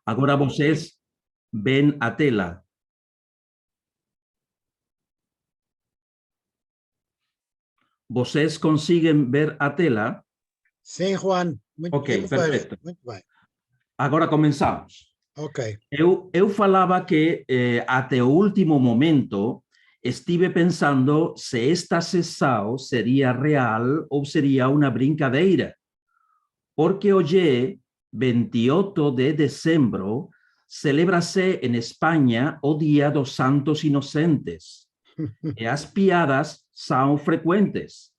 Agora vocês ven a tela. Vocês conseguem ver a tela? Sim, Juan. Ok, Temos perfeito. Muito bem. Agora começamos. Ok. Eu falava que até o último momento estive pensando se esta sessão seria real ou seria uma brincadeira. Porque hoje, 28 de dezembro, celebra-se em Espanha o Dia dos Santos Inocentes. E as piadas são frequentes.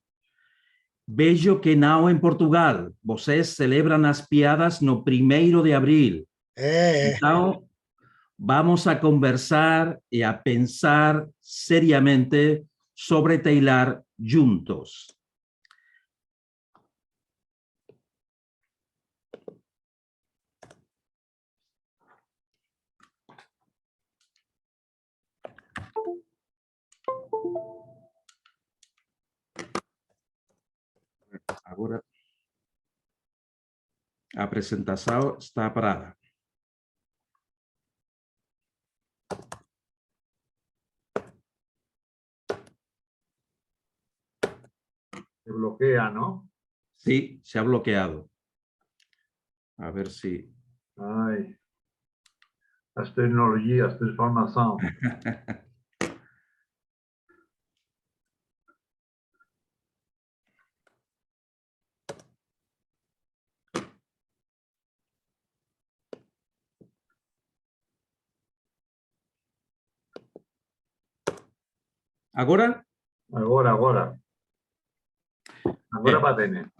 Vejo que não em Portugal. Vocês celebram as piadas no 1º de abril. Então, vamos a conversar e a pensar seriamente sobre Taylor juntos. Agora, a apresentação está parada. Se bloquea, ¿no? Sí, se ha bloqueado. A ver si... Ay, las tecnologías, transformación. Agora? Agora va a tener.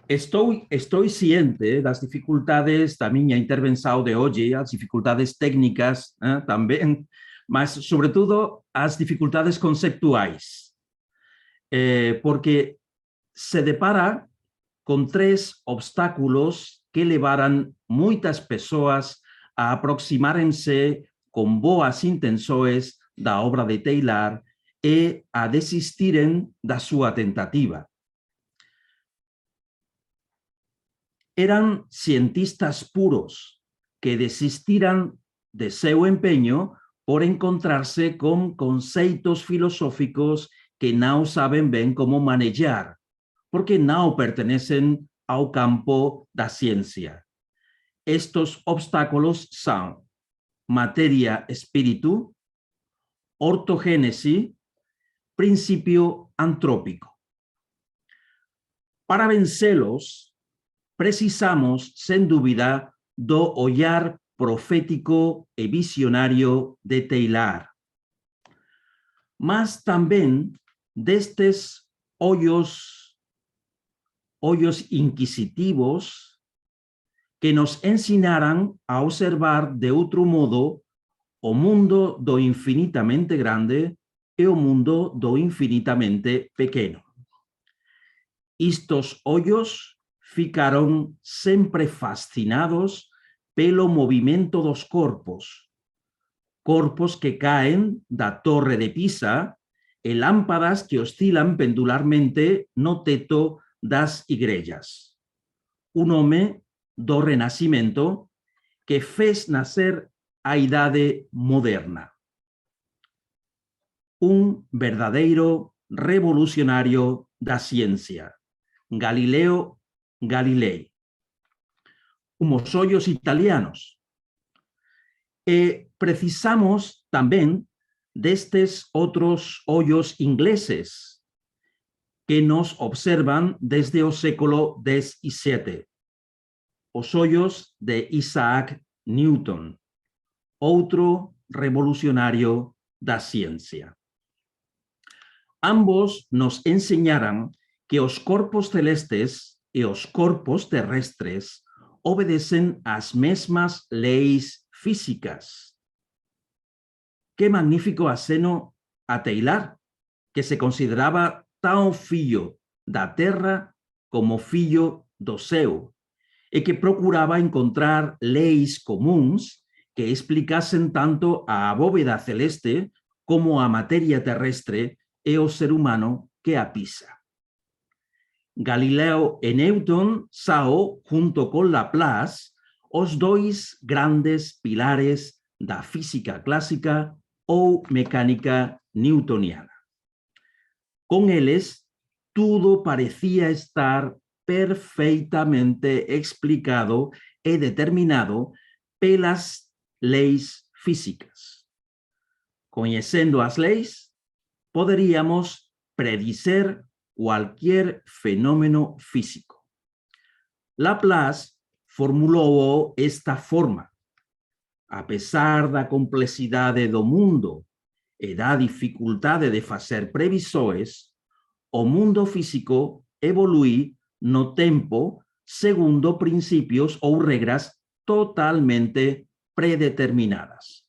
Estou ciente das dificuldades da minha intervenção de hoje, as dificuldades técnicas também, mas, sobretudo, as dificuldades conceptuais. Porque se depara com 3 obstáculos que levaram muitas pessoas a aproximarem-se com boas intenções da obra de Taylor e a desistirem da sua tentativa. Eran cientistas puros que desistiran de seu empeño por encontrarse con conceitos filosóficos que não saben ben como manejar, porque não pertenecen ao campo da ciencia. Estos obstáculos son materia-espíritu, ortogénese, principio antrópico. Para vencelos, precisamos, sem dúvida, do olhar profético e visionário de Taylor. Mas também destes olhos inquisitivos que nos ensinaram a observar de outro modo o mundo do infinitamente grande e o mundo do infinitamente pequeno. Estes olhos ficaron sempre fascinados pelo movimento dos corpos. Corpos que caen da Torre de Pisa e lámpadas que oscilan pendularmente no teto das igrexas. Un home do Renascimento que fez nacer a idade moderna. Un verdadeiro revolucionario da ciencia. Galileo Galilei. Os ollos italianos. E precisamos tamén destes outros ollos ingleses que nos observan desde o século XVII. Os ollos de Isaac Newton, outro revolucionario da ciencia. Ambos nos enseñaran que os corpos celestes e os corpos terrestres obedecen ás mesmas leis físicas. Que magnífico aceno a Taylor, que se consideraba tan fillo da terra como fillo do céu, e que procuraba encontrar leis comuns que explicasen tanto a bóveda celeste como a materia terrestre e o ser humano que a pisa. Galileo e Newton sao, junto con Laplace, os dois grandes pilares da física clásica ou mecánica newtoniana. Con eles, tudo parecía estar perfeitamente explicado e determinado pelas leis físicas. Conhecendo as leis, poderíamos predizer cualquier fenómeno físico. Laplace formulou esta forma. A pesar da complexidade do mundo e da dificultade de facer previsões, o mundo físico evolui no tempo segundo princípios ou regras totalmente predeterminadas.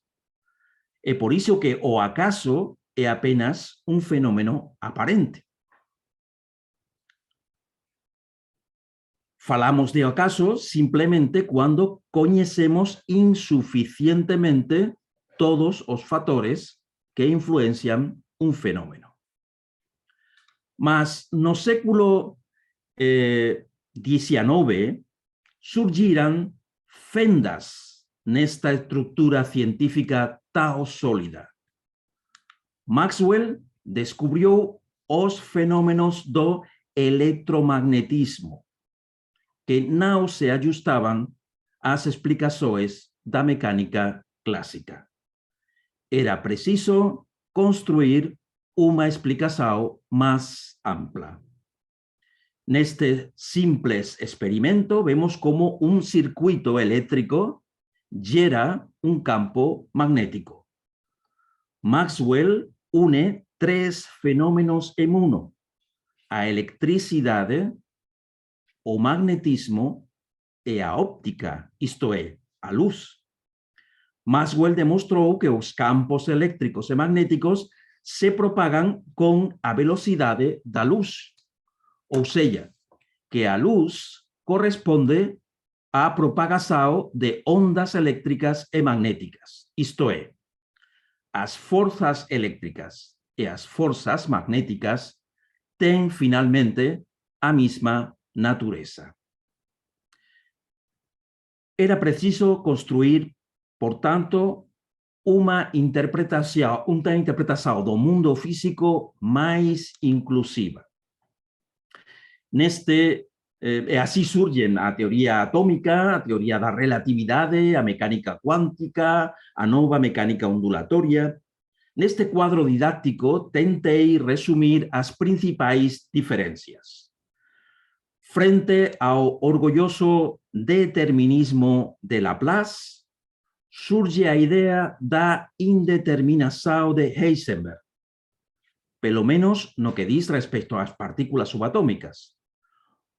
É por iso que o acaso é apenas un fenómeno aparente. Falamos de acaso simplemente cuando coñecemos insuficientemente todos os factores que influencian un fenómeno. Mas no século XIX surgiran fendas nesta estructura científica tão sólida. Maxwell descubriu os fenómenos do electromagnetismo, que não se ajustavam às explicações da mecânica clássica. Era preciso construir uma explicação mais ampla. Neste simples experimento, vemos como um circuito elétrico gera um campo magnético. Maxwell une três fenômenos em uno: a eletricidade, o magnetismo e a óptica, isto é, a luz. Maxwell demonstrou que os campos elétricos e magnéticos se propagam com a velocidade da luz. Ou seja, que a luz corresponde à propagação de ondas elétricas e magnéticas. Isto é, as forças elétricas e as forças magnéticas têm finalmente a mesma natureza. Era preciso construir, portanto, uma interpretação do mundo físico mais inclusiva. Así surgen a teoría atómica, a teoría da relatividade, a mecánica cuántica, a nova mecánica ondulatoria. Neste cuadro didáctico tentei resumir as principais diferencias. Frente ao orgulloso determinismo de Laplace, surge a idea da indeterminação de Heisenberg, pelo menos no que diz respecto ás partículas subatómicas.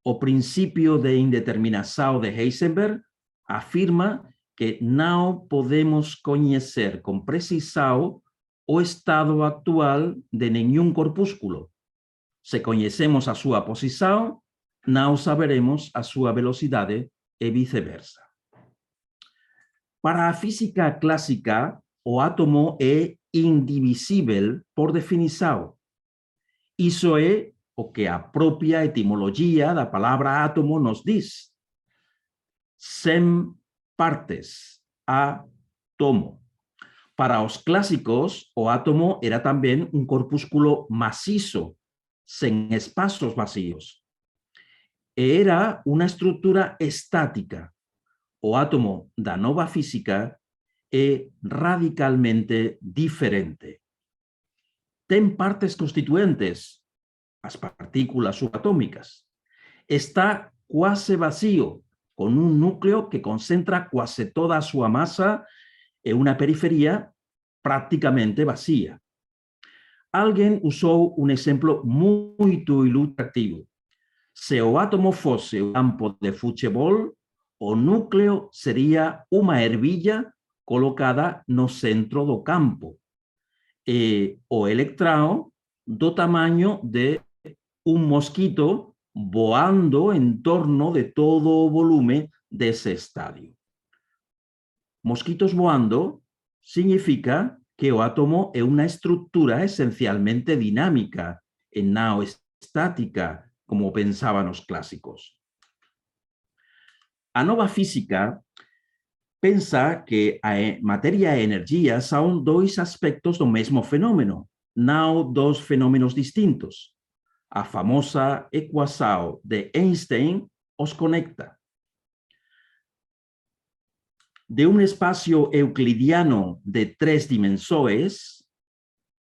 O principio de indeterminação de Heisenberg afirma que não podemos conhecer com precisão o estado actual de nenhum corpúsculo. Se conhecemos a sua posição, não saberemos a sua velocidade e vice-versa. Para a física clássica, o átomo é indivisível por definição. Isso é o que a própria etimologia da palavra átomo nos diz. Sem partes, átomo. Para os clássicos, o átomo era também um corpúsculo maciço, sem espaços vazios. Era uma estrutura estática. O átomo da nova física é radicalmente diferente. Tem partes constituentes, as partículas subatómicas. Está quase vazio, com um núcleo que concentra quase toda a sua massa e uma periferia praticamente vazia. Alguém usou um exemplo muito ilustrativo. Se o átomo fosse um campo de futebol, o núcleo seria uma ervilha colocada no centro do campo e o electrão do tamanho de um mosquito voando em torno de todo o volume desse estádio. Mosquitos voando significa que o átomo é uma estrutura esencialmente dinâmica e não estática, como pensaban os clásicos. A nova física pensa que a matéria e energia são dois aspectos do mesmo fenômeno, não dois fenômenos distintos. A famosa equação de Einstein os conecta. De um espaço euclidiano de 3 dimensões,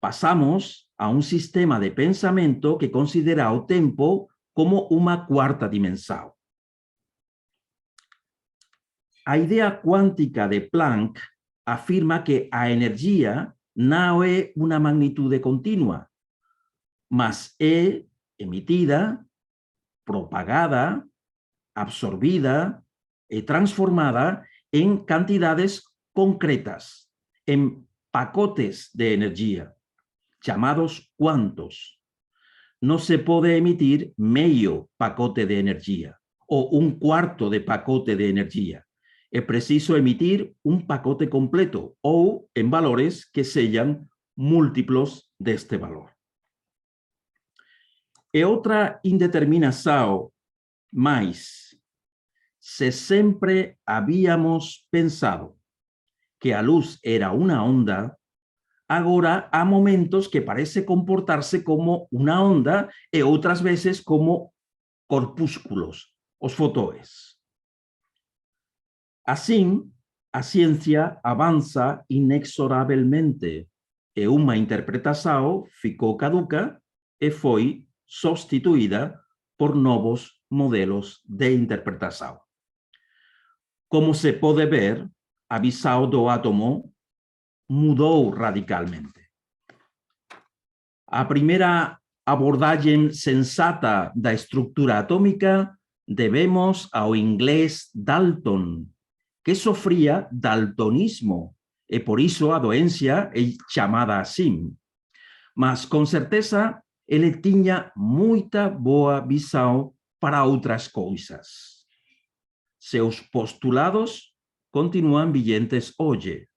passamos a um sistema de pensamento que considera o tempo como uma quarta dimensão. A ideia quântica de Planck afirma que a energia não é uma magnitude contínua, mas é emitida, propagada, absorvida e transformada em quantidades concretas, em pacotes de energia, chamados quantos. Não se pode emitir meio pacote de energia ou um quarto de pacote de energia. É preciso emitir um pacote completo ou em valores que sejam múltiplos deste valor. E outra indeterminação, mas se sempre havíamos pensado que a luz era uma onda, agora há momentos que parece comportar-se como uma onda e outras vezes como corpúsculos, os fotóns. Assim, a ciência avança inexoravelmente e uma interpretação ficou caduca e foi substituída por novos modelos de interpretação. Como se pode ver, a visão do átomo mudou radicalmente. A primeira abordagem sensata da estrutura atômica devemos ao inglês Dalton, que sofria daltonismo, e por isso a doença é chamada assim. Mas, com certeza, ele tinha muita boa visão para outras coisas. Seus postulados continuam vigentes hoje.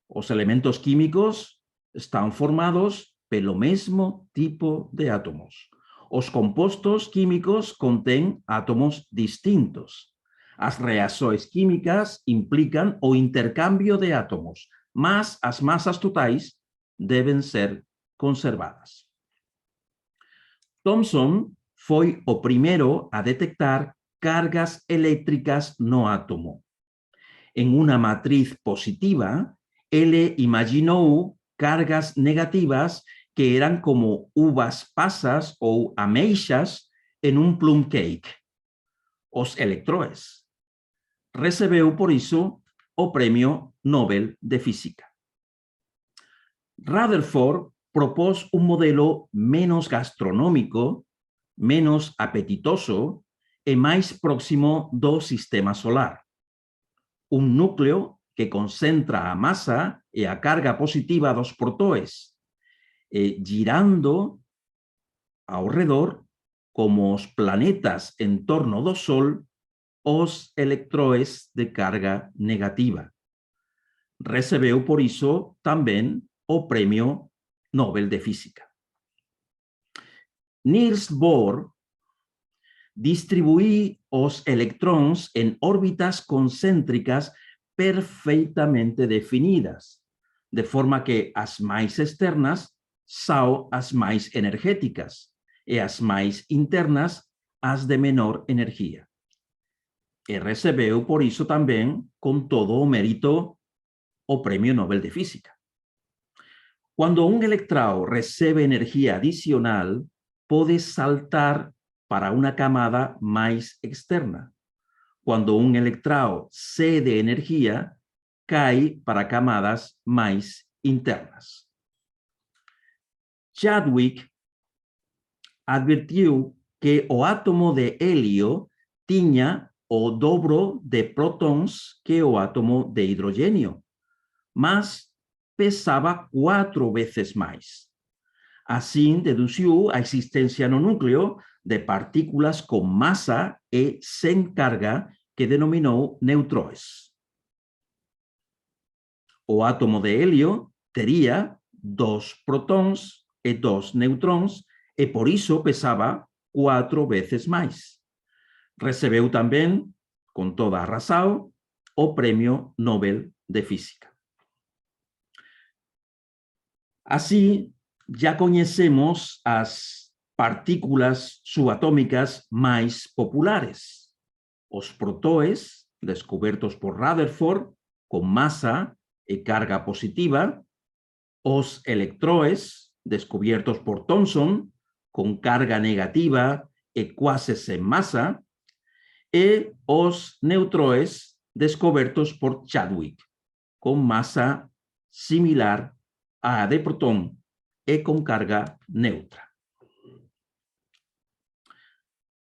Os elementos químicos estão formados pelo mesmo tipo de átomos. Os compostos químicos contêm átomos distintos. As reações químicas implicam o intercâmbio de átomos, mas as massas totais devem ser conservadas. Thomson foi o primeiro a detectar cargas elétricas no átomo. Em uma matriz positiva, ele imaginou cargas negativas que eram como uvas passas ou ameixas em um plum cake, os elétrons. Recebeu, por isso, o Prêmio Nobel de Física. Rutherford propôs um modelo menos gastronômico, menos apetitoso e mais próximo do sistema solar. Um núcleo que concentra a massa e a carga positiva dos protóns, girando ao redor, como os planetas em torno do Sol, os elétrons de carga negativa. Recebeu, por isso, também o Prêmio Nobel de Física. Niels Bohr distribuiu os elétrons em órbitas concêntricas perfeitamente definidas, de forma que as mais externas são as mais energéticas e as mais internas as de menor energia. E recebeu, por isso, também, com todo o mérito, o Prêmio Nobel de Física. Quando um elétron recebe energia adicional, pode saltar para uma camada mais externa. Quando um elétron cede energia, cai para camadas mais internas. Chadwick advertiu que o átomo de hélio tinha o dobro de prótons que o átomo de hidrogênio, mas pesava 4 vezes mais. Assim, deduziu a existência no núcleo de partículas com massa e sem carga, que denominou neutrões. O átomo de hélio teria 2 prótons e 2 neutrões, e por isso pesava 4 vezes mais. Recebeu também, com toda a razão, o Premio Nobel de Física. Así, ya conhecemos as partículas subatómicas mais populares. Os protoes, descobertos por Rutherford, com massa e carga positiva. Os electroes, descubiertos por Thomson, con carga negativa e quase sem massa. E os neutroes, descobertos por Chadwick, con masa similar a de protón e con carga neutra.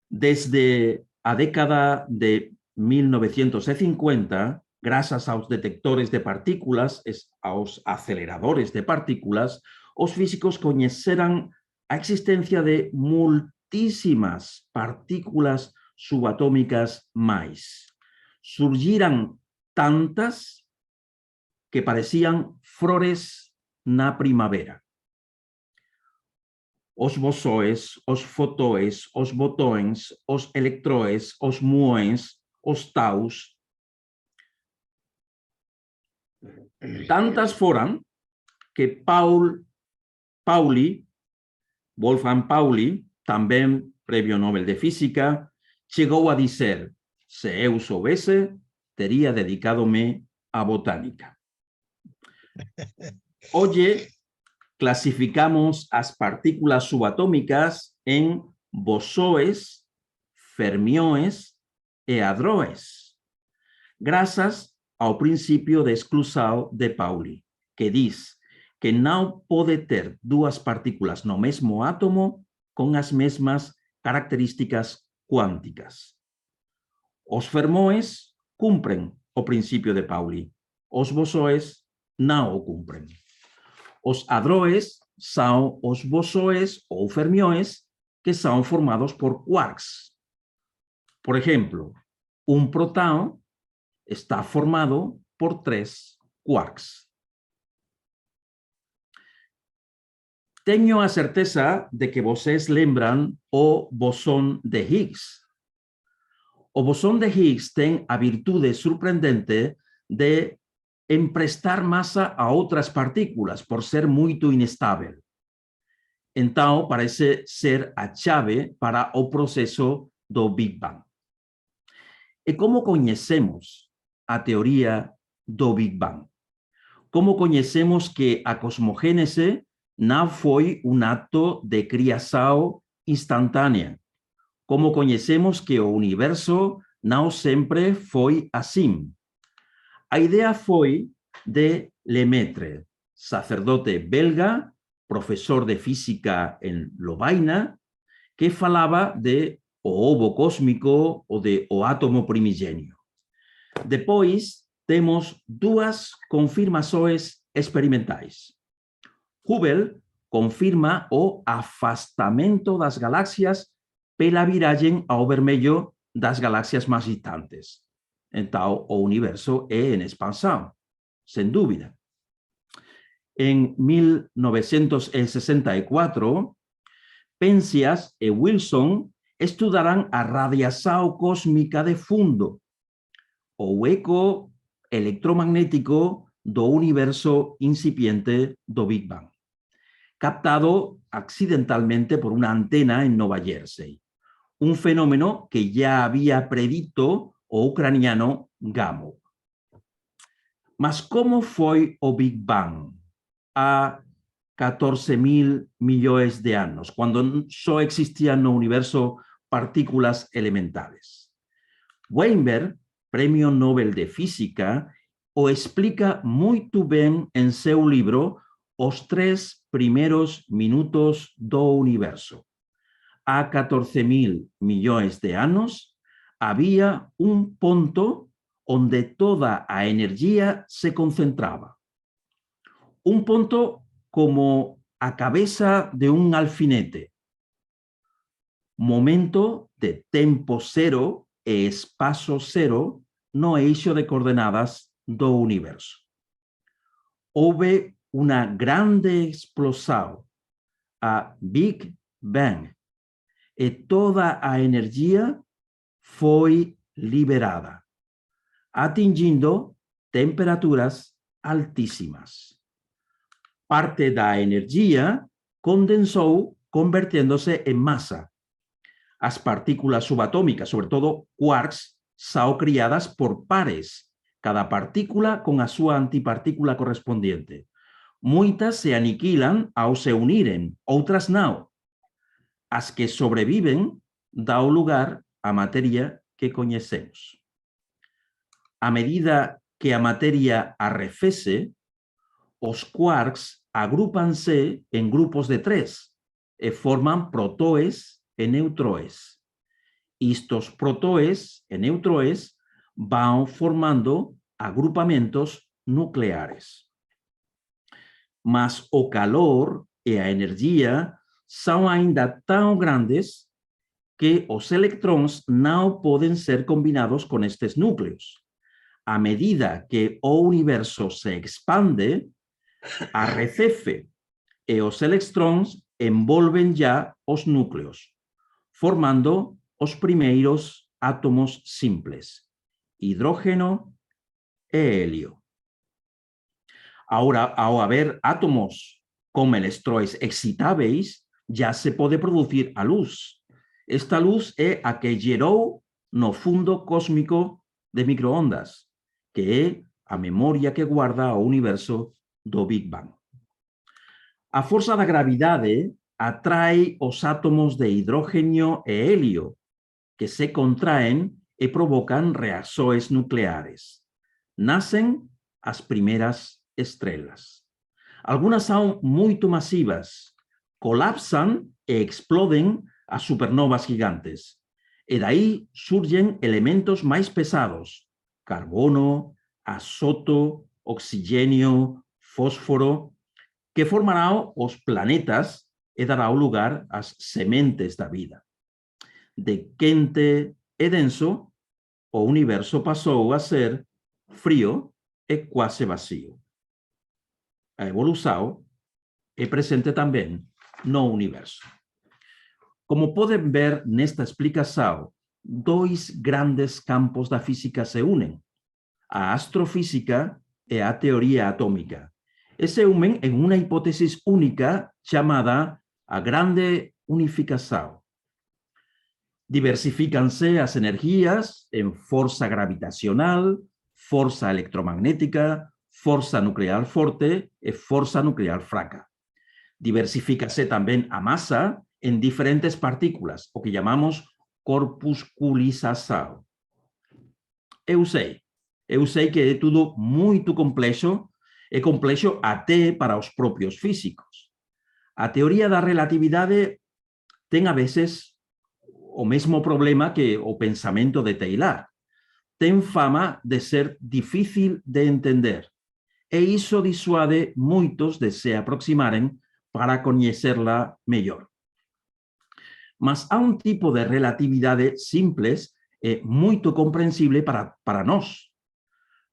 Desde a década de 1950, graças aos detectores de partículas, aos aceleradores de partículas, os físicos coñeceran a existencia de multísimas partículas subatómicas máis. Surgiran tantas que parecían flores na primavera. Os bosóes, os fotoes, os botões, os electroes, os muões, os taus. Tantas foram que Wolfgang Pauli, também Premio Nobel de Física, chegou a dizer: se eu soubesse, teria dedicado-me à botânica. Hoje, clasificamos as partículas subatómicas en bosóes, fermiões e hadroes, graças ao princípio de exclusão de Pauli, que diz que não pode ter duas partículas no mesmo átomo com as mesmas características quânticas. Os fermões cumprem o princípio de Pauli, os bosóes não o cumprem. Os hadroes são os bosóes ou fermiões que são formados por quarks. Por exemplo, um próton está formado por 3 quarks. Tenho a certeza de que vocês lembram o bosón de Higgs. O bosón de Higgs tem a virtude surpreendente de emprestar massa a outras partículas por ser muito inestável. Então, parece ser a chave para o processo do Big Bang. E como conhecemos a teoria do Big Bang? Como conhecemos que a cosmogênese não foi um ato de criação instantânea? Como conhecemos que o universo não sempre foi assim? A ideia foi de Lemaitre, sacerdote belga, professor de física em Lovaina, que falava de o ovo cósmico ou de o átomo primigênio. Depois, temos duas confirmações experimentais. Hubble confirma o afastamento das galáxias pela viragem ao vermelho das galáxias mais distantes. Então, o universo é em expansão, sem dúvida. Em 1964, Penzias e Wilson estudaram a radiação cósmica de fundo, o eco electromagnético do universo incipiente do Big Bang, captado accidentalmente por una antena en Nueva Jersey, un fenómeno que ya había predito o ucraniano Gamow. Mas como foi o Big Bang há 14.000 milhões de anos, quando só existiam no universo partículas elementales? Weinberg, Premio Nobel de Física, o explica muito bem em seu livro Os 3 primeiros minutos do universo. Há 14.000 milhões de anos, havia um ponto onde toda a energia se concentrava. Um ponto como a cabeça de um alfinete. Momento de tempo zero e espaço zero no eixo de coordenadas do universo. Houve uma grande explosão, a Big Bang, e toda a energia foi liberada. atingindo temperaturas altísimas. Parte da energia condensou convertendo-se em massa. As partículas subatômicas, sobretudo quarks, são criadas por pares, cada partícula com a sua antipartícula correspondiente. Muitas se aniquilan ao se unirem, outras não. As que sobrevivem dão lugar à matéria que conhecemos. À medida que a matéria arrefece, os quarks agrupan-se em grupos de 3 e forman protoes e neutroes. Estos protoes e neutroes vão formando agrupamentos nucleares. Mas o calor e a energia são ainda tão grandes que os elétrons não podem ser combinados com estes núcleos. À medida que o universo se expande, arrefece e os elétrons envolven já os núcleos, formando os primeiros átomos simples, hidrógeno e helio. Ahora, ao haver átomos com elétrons excitáveis, já se pode producir a luz. Esta luz é a que gerou no fundo cósmico de microondas, que é a memória que guarda o universo do Big Bang. A força da gravidade atrai os átomos de hidrógeno e helio, que se contraem e provocam reações nucleares. Nascem as primeiras estrelas. Algunas são muito massivas, colapsan e explodem as supernovas gigantes. E daí surgem elementos mais pesados, carbono, azoto, oxigênio, fósforo, que formarão os planetas e darão lugar às sementes da vida. De quente e denso, o universo passou a ser frio e quase vazio. A evolução é presente também no universo. Como podem ver nesta explicação, dois grandes campos da física se unem, a astrofísica e a teoria atômica, e se unem em uma hipótese única chamada a grande unificação. Diversificam-se as energias em força gravitacional, força eletromagnética, força nuclear forte e força nuclear fraca. Diversifica-se também a massa em diferentes partículas, o que chamamos corpusculização. Eu sei que é tudo muito complexo, é complexo até para os próprios físicos. A teoria da relatividade tem, a vezes, o mesmo problema que o pensamento de Taylor. Tem fama de ser difícil de entender, e isso dissuade muitos de se aproximarem para conhecerla melhor. Mas há um tipo de relatividade simples e muito compreensível para nós.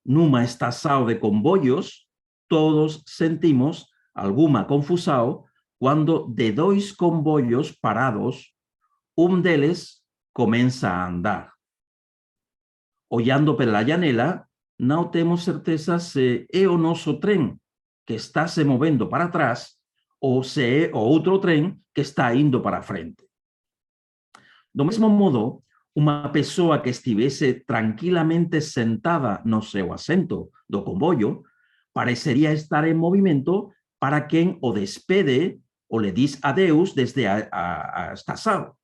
Numa estação de comboios, todos sentimos alguma confusão quando de dois comboios parados, um deles começa a andar. Olhando pela janela, não temos certeza se é o nosso trem que está se movendo para trás ou se é o outro trem que está indo para frente. Do mesmo modo, uma pessoa que estivesse tranquilamente sentada no seu assento do comboio pareceria estar em movimento para quem o despede ou lhe diz adeus desde a estação.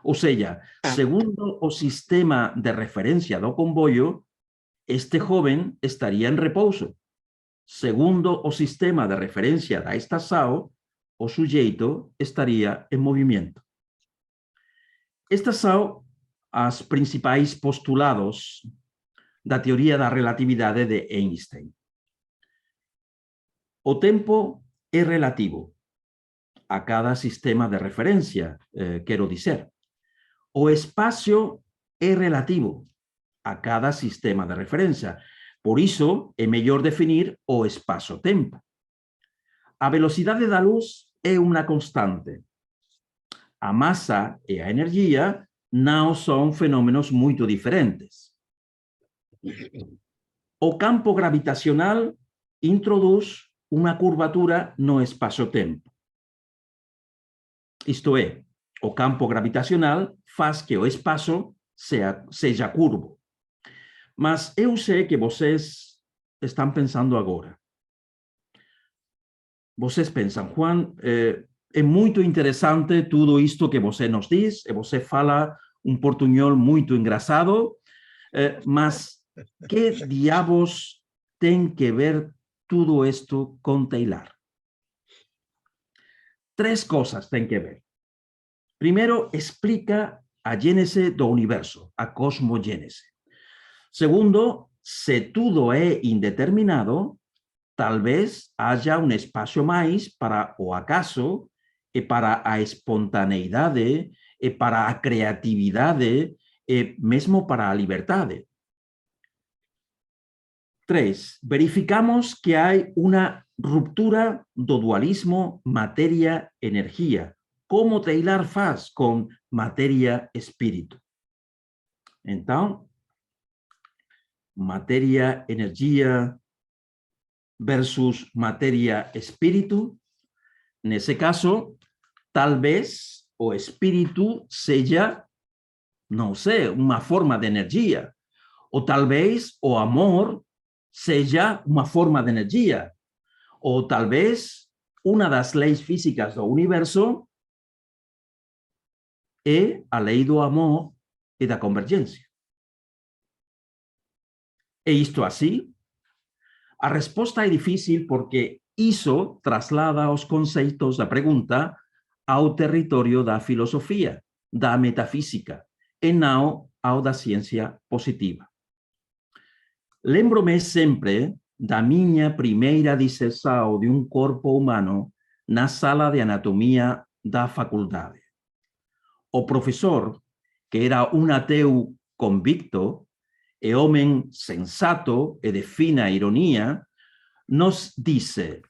Ou seja, segundo o sistema de referência do comboio, este jovem estaria em repouso. Segundo o sistema de referência da estação, o sujeito estaria em movimento. Estas são os principais postulados da teoria da relatividade de Einstein. O tempo é relativo a cada sistema de referência, quero dizer. O espaço é relativo a cada sistema de referência. Por isso, é melhor definir o espaço-tempo. A velocidade da luz é uma constante. A massa e a energia não são fenômenos muito diferentes. O campo gravitacional introduz uma curvatura no espaço-tempo. Isto é, o campo gravitacional faz que o espaço seja curvo. Mas eu sei que vocês estão pensando agora. Vocês pensam, Juan, é muito interessante tudo isto que você nos diz, e você fala um portunhol muito engraçado, mas que diabos tem que ver tudo isto com Taylor? Três coisas tem que ver. Primeiro, explica a gênese do universo, a cosmogênese. Segundo, se tudo é indeterminado, talvez haja um espaço mais para o acaso e para a espontaneidade e para a criatividade e mesmo para a liberdade. 3. Verificamos que há uma ruptura do dualismo matéria-energia, como Taylor faz com matéria-espírito. Então, matéria-energia versus matéria-espírito. Nesse caso, talvez o espírito seja, não sei, uma forma de energia. Ou talvez o amor seja uma forma de energia. Ou talvez uma das leis físicas do universo é a lei do amor e da convergência. É isto assim? A resposta é difícil porque isso traslada os conceitos da pergunta ao território da filosofia, da metafísica, e não ao da ciência positiva. Lembro-me sempre da minha primeira disseção de um corpo humano na sala de anatomia da faculdade. O professor, que era um ateu convicto e homem sensato e de fina ironia, nos disse: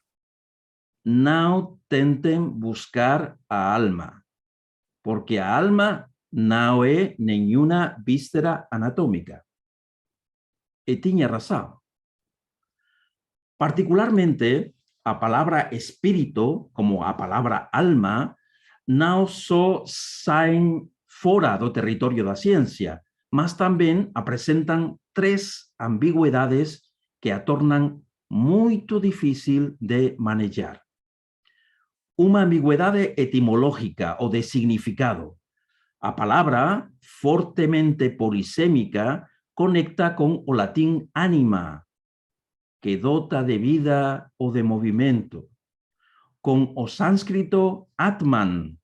não tentem buscar a alma, porque a alma não é nenhuma víscera anatômica. E tinha razão. Particularmente, a palavra espírito, como a palavra alma, não só saem fora do território da ciência, mas também apresentam três ambiguidades que a tornam muito difícil de manejar. Uma ambigüedade etimológica ou de significado. A palavra, fortemente polissémica, conecta com o latim anima, que dota de vida ou de movimento, com o sânscrito atman,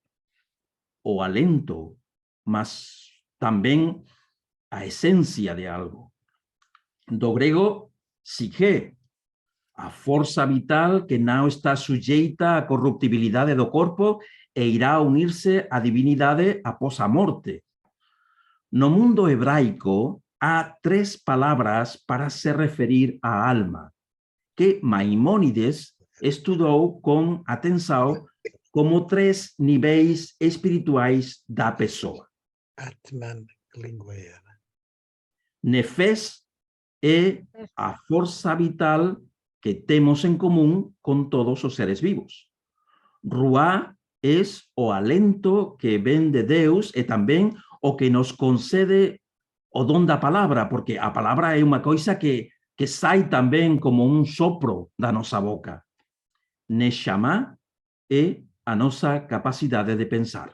o alento, mas também a essência de algo. Do grego, psique, a força vital que não está sujeita à corruptibilidade do corpo e irá unir-se à divinidade após a morte. No mundo hebraico, há três palavras para se referir à alma, que Maimónides estudou com atenção como três níveis espirituais da pessoa. Atman Lingueira. Nefes é a força vital que temos em comum com todos os seres vivos. Ruá é o alento que vem de Deus e também o que nos concede o dom da palavra, porque a palavra é uma coisa que sai também como um sopro da nossa boca. Neshama é a nossa capacidade de pensar.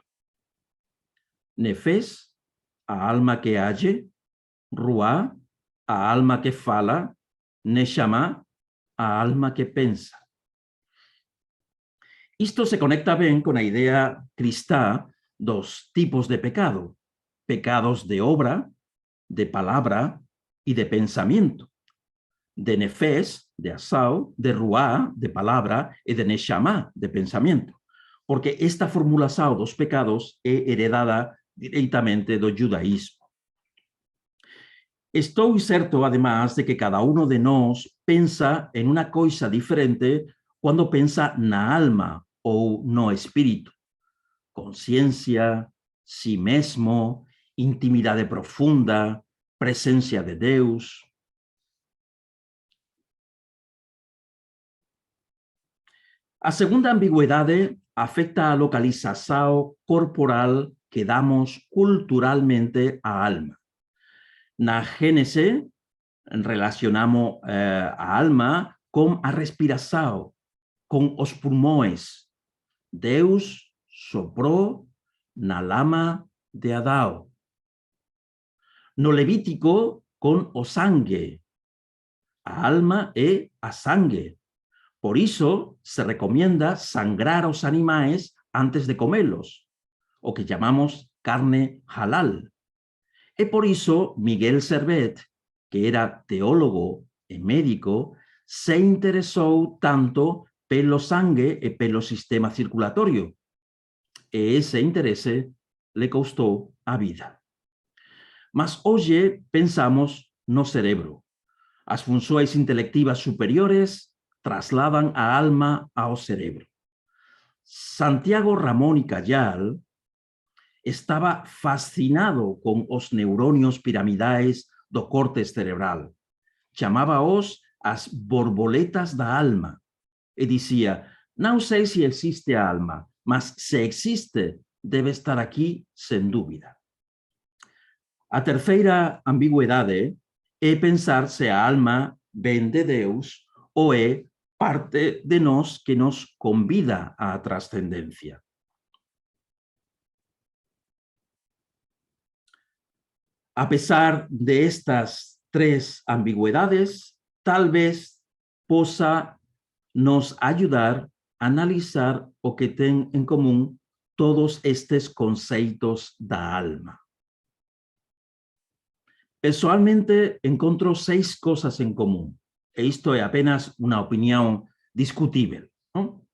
Nefes, a alma que age. Ruá, a alma que fala. Neshama, a alma que pensa. Isto se conecta bem com a ideia cristã dos tipos de pecado. Pecados de obra, de palavra e de pensamento. De nefes, de ação, de ruá, de palavra, e de neshama, de pensamento. Porque esta formulação dos pecados é heredada diretamente do judaísmo. Estou certo, además, de que cada uno de nós pensa em uma coisa diferente quando pensa na alma ou no espírito. Consciência, si mesmo, intimidade profunda, presença de Deus. A segunda ambigüedade afecta a localización corporal que damos culturalmente a alma. Na Génese relacionamos a alma con a respiração, con os pulmões. Deus soprou na lama de Adão. No Levítico, con o sangue. A alma é a sangue. Por isso, se recomienda sangrar os animais antes de comelos, o que llamamos carne halal. E por isso, Miguel Servet, que era teólogo e médico, se interesou tanto pelo sangue e pelo sistema circulatorio. E ese interese le custou a vida. Mas hoje pensamos no cerebro. As funções intelectivas superiores trasladan a alma ao cerebro. Santiago Ramón y Cajal estaba fascinado con os neurónios piramidais do córtex cerebral. Chamábaos as borboletas da alma e dicía: non sei se existe a alma, mas se existe, debe estar aquí sen dúbida. A terceira ambigüedade é pensar se a alma ven de Deus ou é parte de nós que nos convida á trascendencia. A pesar de estas tres ambigüedades, tal vez possa nos ayudar a analizar o que ten en común todos estes conceitos da alma. Pessoalmente, encontro 6 cosas en común, e isto é apenas unha opinión discutível, ¿no?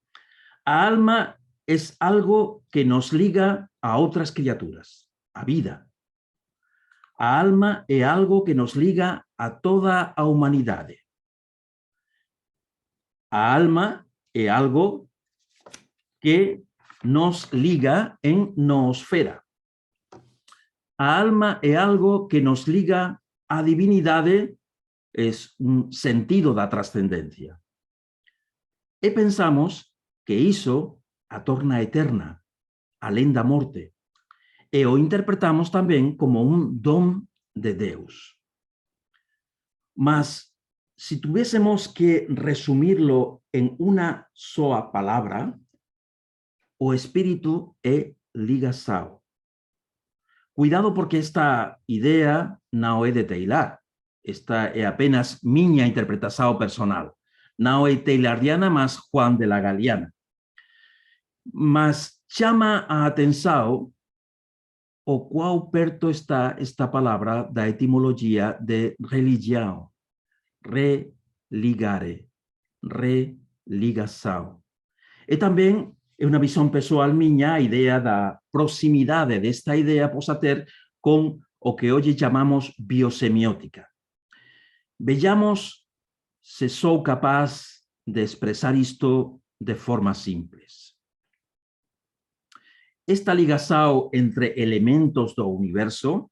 A alma es algo que nos liga a outras criaturas, a vida. A alma é algo que nos liga a toda a humanidade. A alma é algo que nos liga en noosfera. A alma é algo que nos liga á divinidade, es un sentido da trascendencia. E pensamos que iso a torna eterna, alén da morte, e o interpretamos tamén como un don de Deus. Mas, si tuviésemos que resumirlo en una sola palabra, o espíritu é ligação. Cuidado porque esta idea non é de Taylor. Esta é apenas miña interpretación personal. Non é tayloriana, mas Juan de la Galiana. Mas chama a atención o quão perto está esta palabra da etimologia de religião. Religare, religação. E tamén é unha visión pessoal miña a idea da proximidade desta idea posa ter con o que hoxe chamamos biosemiótica. Vejamos se sou capaz de expresar isto de forma simples. Esta ligação entre elementos do universo,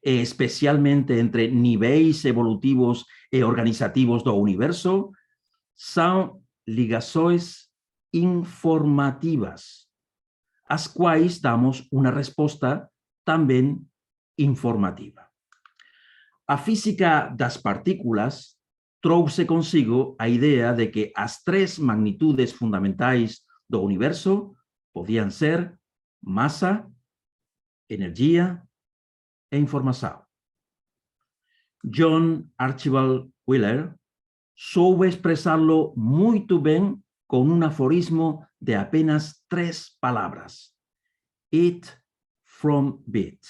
e especialmente entre niveis evolutivos e organizativos do universo, são ligações informativas, as quais damos unha resposta tamén informativa. A física das partículas trouxe consigo a idea de que as 3 magnitudes fundamentais do universo podían ser masa, energía e información. John Archibald Wheeler soube expresarlo muito ben con un aforismo de apenas 3 palabras. Eat from bit.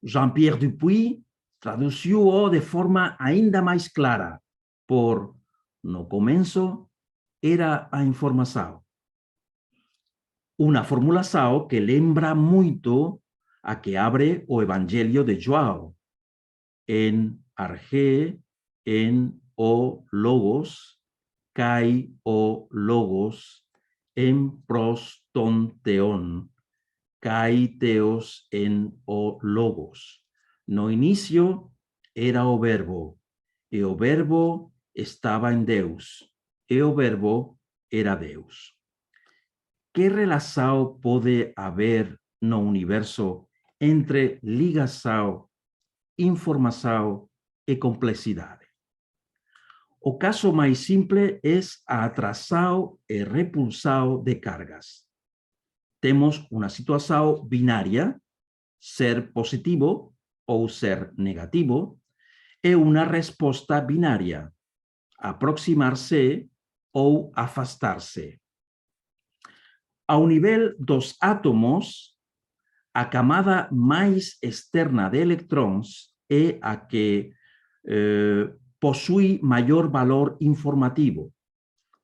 Jean-Pierre Dupuy traduciu-o de forma ainda máis clara por no comenzo era a información. Unha formulación que lembra moito a que abre o Evangelio de João. En arge, en o logos, kai o logos, en pros ton teon, kai teos en o logos. No inicio era o verbo, e o verbo estaba en Deus, e o verbo era Deus. Que relação pode haver no universo entre ligação, informação e complexidade? O caso mais simples é a atração e repulsão de cargas. Temos uma situação binária, ser positivo ou ser negativo, e uma resposta binária, aproximar-se ou afastar-se. Ao nível dos átomos, a camada mais externa de elétrons é a que possui maior valor informativo.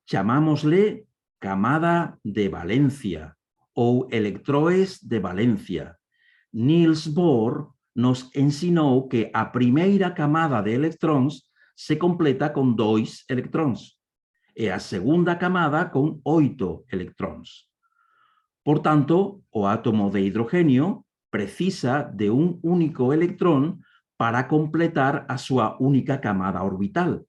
Chamámosle camada de valencia ou electroes de valencia. Niels Bohr nos ensinou que a primeira camada de elétrons se completa com 2 elétrons e a segunda camada com 8 elétrons. Por tanto, o átomo de hidrogênio precisa de um único elétron para completar a sua única camada orbital.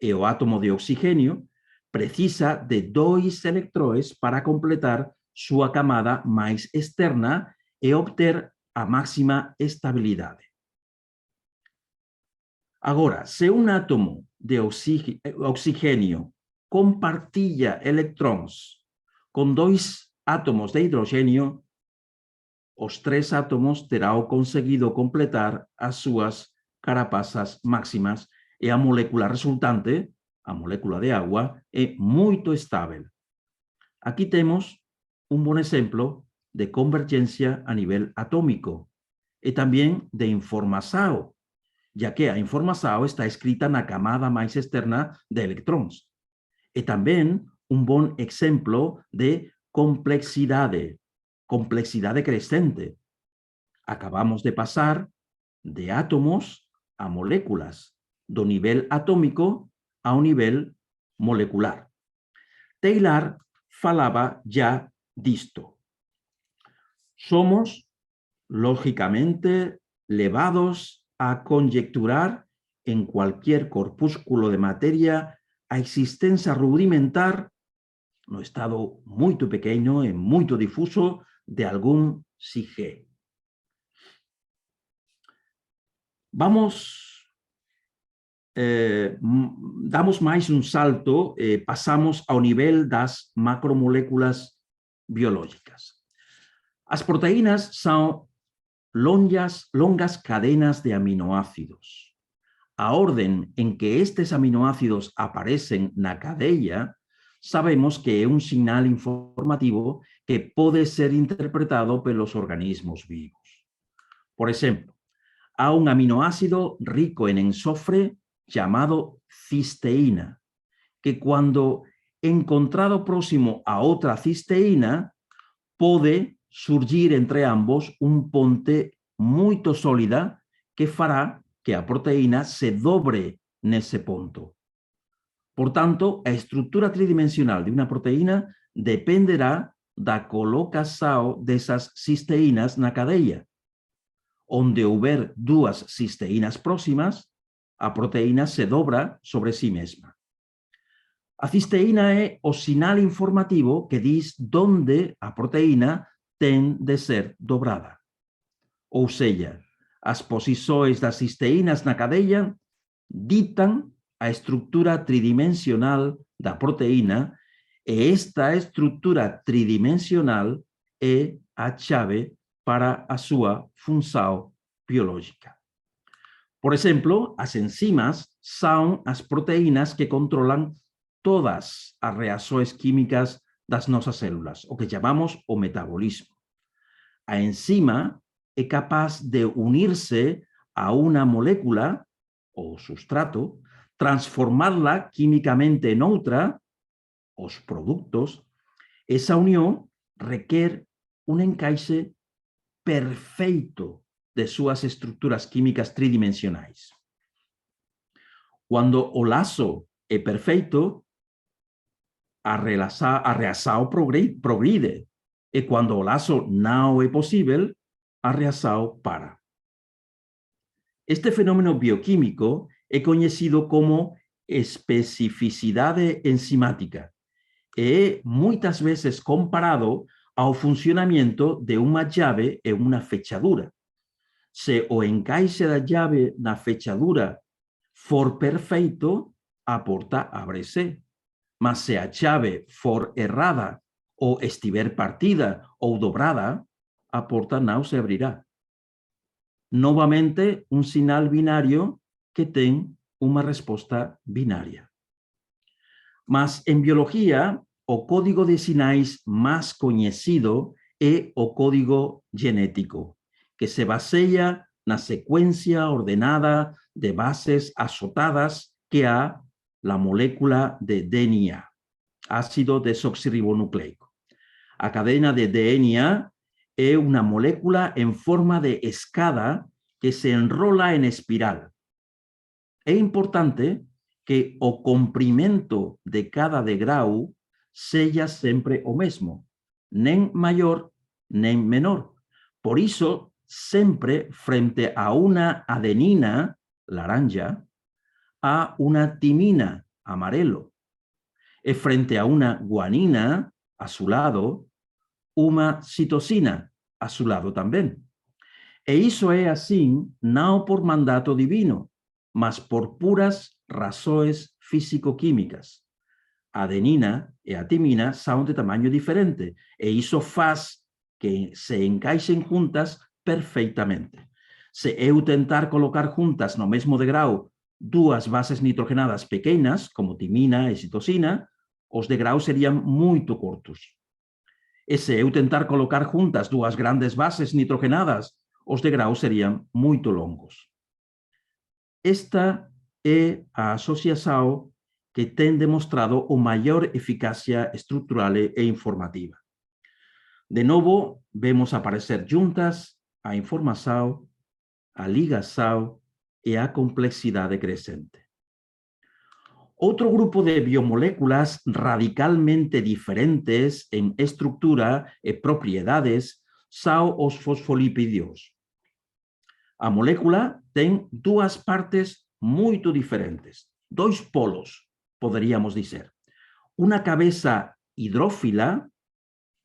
E o átomo de oxigênio precisa de 2 elétrons para completar sua camada mais externa e obter a máxima estabilidade. Agora, se um átomo de oxigênio compartilha elétrons com 2 átomos de hidrogênio, os 3 átomos terão conseguido completar as suas carapaças máximas e a molécula resultante, a molécula de água, é muito estável. Aqui temos bom exemplo de convergência a nível atômico e também de informação, já que a informação está escrita na camada mais externa de elétrons. E também bom exemplo de complexidade crescente. Acabamos de passar de átomos a moléculas, do nível atômico ao nível molecular. Taylor falava já disto. Somos, lógicamente, levados a conjecturar en cualquier corpúsculo de materia a existência rudimentar, no estado muito pequeno e muito difuso, de algum psique. Damos mais salto, passamos ao nível das macromoléculas biológicas. As proteínas são longas cadenas de aminoácidos. A ordem em que estes aminoácidos aparecem na cadeia, sabemos que é sinal informativo que pode ser interpretado pelos organismos vivos. Por exemplo, há aminoácido rico en enxofre chamado cisteína, que quando encontrado próximo a outra cisteína, pode surgir entre ambos ponte muito sólida que fará que a proteína se dobre nesse ponto. Por tanto, a estrutura tridimensional de uma proteína dependerá da colocação dessas cisteínas na cadeia. Onde houver 2 cisteínas próximas, a proteína se dobra sobre si mesma. A cisteína é o sinal informativo que diz onde a proteína tem de ser dobrada. Ou seja, as posições das cisteínas na cadeia ditam a estrutura tridimensional da proteína e esta estrutura tridimensional é a chave para a sua função biológica. Por exemplo, as enzimas são as proteínas que controlam todas as reações químicas das nossas células, o que chamamos o metabolismo. A enzima é capaz de unir-se a uma molécula ou substrato, transformá-la químicamente em outra, os produtos. Essa união requer encaixe perfeito de suas estruturas químicas tridimensionais. Quando o laço é perfeito, a reação progride. E quando o laço não é possível, a reação para. Este fenômeno bioquímico é conhecido como especificidade enzimática é muitas vezes comparado ao funcionamento de uma chave e uma fechadura. Se o encaixe da chave na fechadura for perfeito, a porta abre-se. Mas se a chave for errada ou estiver partida ou dobrada, a porta não se abrirá. Novamente, um sinal binário que tem uma resposta binária. Mas em biologia, o código de sinais mais conhecido é o código genético, que se baseia na sequência ordenada de bases azotadas que há na molécula de DNA, ácido desoxirribonucleico. A cadena de DNA é uma molécula em forma de escada que se enrola em espiral. É importante que o comprimento de cada degrau seja sempre o mesmo, nem maior nem menor. Por isso, sempre frente a uma adenina, laranja, há uma timina, amarelo. E frente a uma guanina, azulado, uma citosina, azulado também. E isso é assim não por mandato divino, mas por puras razões físico-químicas. A adenina e a timina são de tamanho diferente, e isso faz que se encaixem juntas perfeitamente. Se eu tentar colocar juntas no mesmo degrau duas bases nitrogenadas pequenas, como timina e citosina, os degraus seriam muito curtos. E se eu tentar colocar juntas duas grandes bases nitrogenadas, os degraus seriam muito longos. Esta é a associação que tem demonstrado a maior eficácia estrutural e informativa. De novo, vemos aparecer juntas a informação, a ligação e a complexidade crescente. Outro grupo de biomoléculas radicalmente diferentes em estrutura e propriedades são os fosfolipídios. A molécula tem duas partes muito diferentes, dois polos, poderíamos dizer. Uma cabeça hidrófila,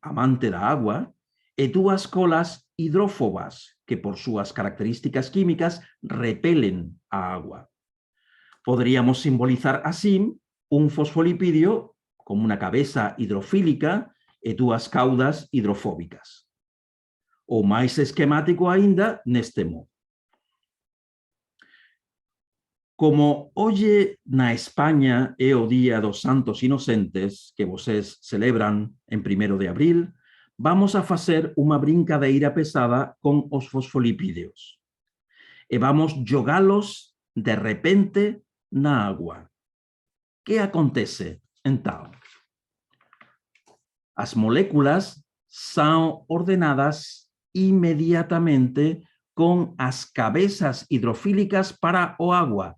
amante da água, e duas colas hidrófobas, que por suas características químicas repelen a água. Podríamos simbolizar assim un fosfolipídio como una cabeza hidrofílica e dúas caudas hidrofóbicas. O máis esquemático aínda neste modo. Como hoxe na España é o Día dos Santos Inocentes, que vocês celebran en 1 de abril, vamos a facer unha brincadeira pesada con os fosfolipídeos. E vamos jogalos de repente na agua. Que acontece, então? As moléculas são ordenadas inmediatamente con as cabezas hidrofílicas para o agua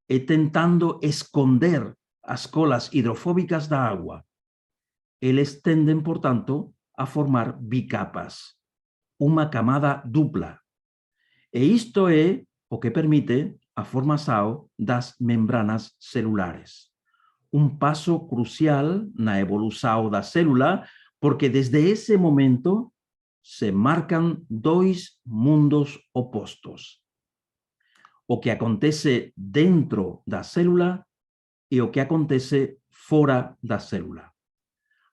e tentando esconder as colas hidrofóbicas da agua. Eles tenden, por tanto, a formar bicapas, unha camada dupla. E isto é o que permite a formação das membranas celulares. Um passo crucial na evolução da célula, porque desde esse momento se marcan dois mundos opostos. O que acontece dentro da célula e o que acontece fora da célula.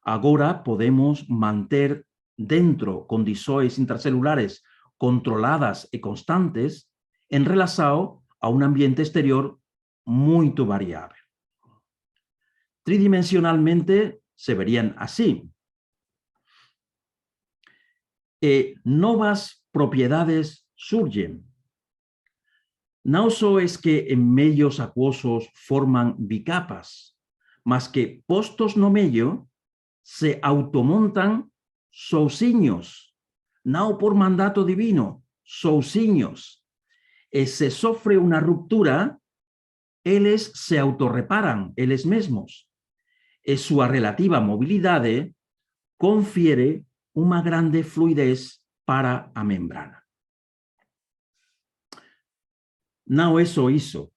Agora podemos manter dentro condições intracelulares controladas e constantes em relação a um ambiente exterior muito variável. Tridimensionalmente se verían así. Novas propiedades surgen. No só es que en medios acuosos forman bicapas, mas que postos no medio se automontan sozinhos, não por mandato divino, sozinhos. E se sofre una ruptura, eles se autorreparan, eles mesmos. E súa relativa mobilidade confiere unha grande fluidez para a membrana. Non é só iso.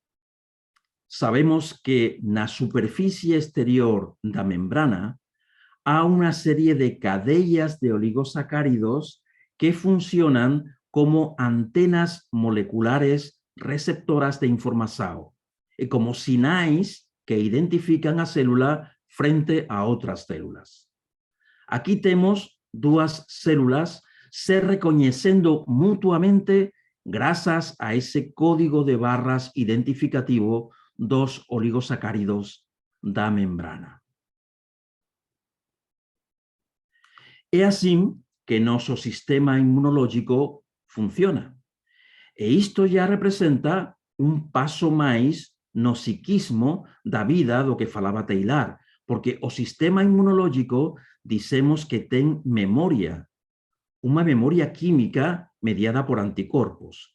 Sabemos que na superficie exterior da membrana a una serie de cadenas de oligosacáridos que funcionan como antenas moleculares receptoras de información, como sinais que identifican a célula frente a otras células. Aquí tenemos dos células se reconociendo mutuamente gracias a ese código de barras identificativo dos oligosacáridos da membrana. É assim que nosso sistema inmunológico funciona. E isto já representa paso máis no psiquismo da vida do que falaba Taylor, porque o sistema inmunológico dicemos que ten memoria, uma memoria química mediada por anticorpos.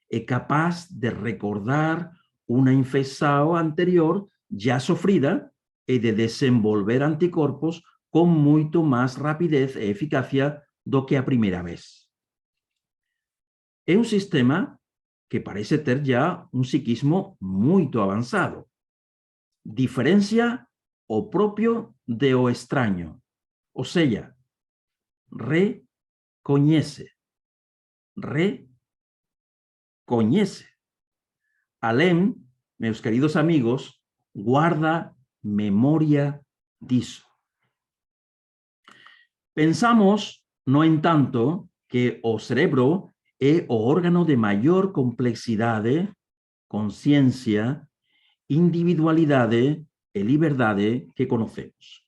É capaz de recordar una infección anterior ya sofrida y de desenvolver anticorpos con mucho más rapidez e eficacia do que a primeira vez. É un sistema que parece ter ya un psiquismo muito avanzado. Diferencia o propio de o extraño, o sea, recoñece. Além, meus queridos amigos, guarda memoria disso. Pensamos, no entanto, que o cerebro é o órgano de maior complexidade, consciência, individualidade e liberdade que conocemos.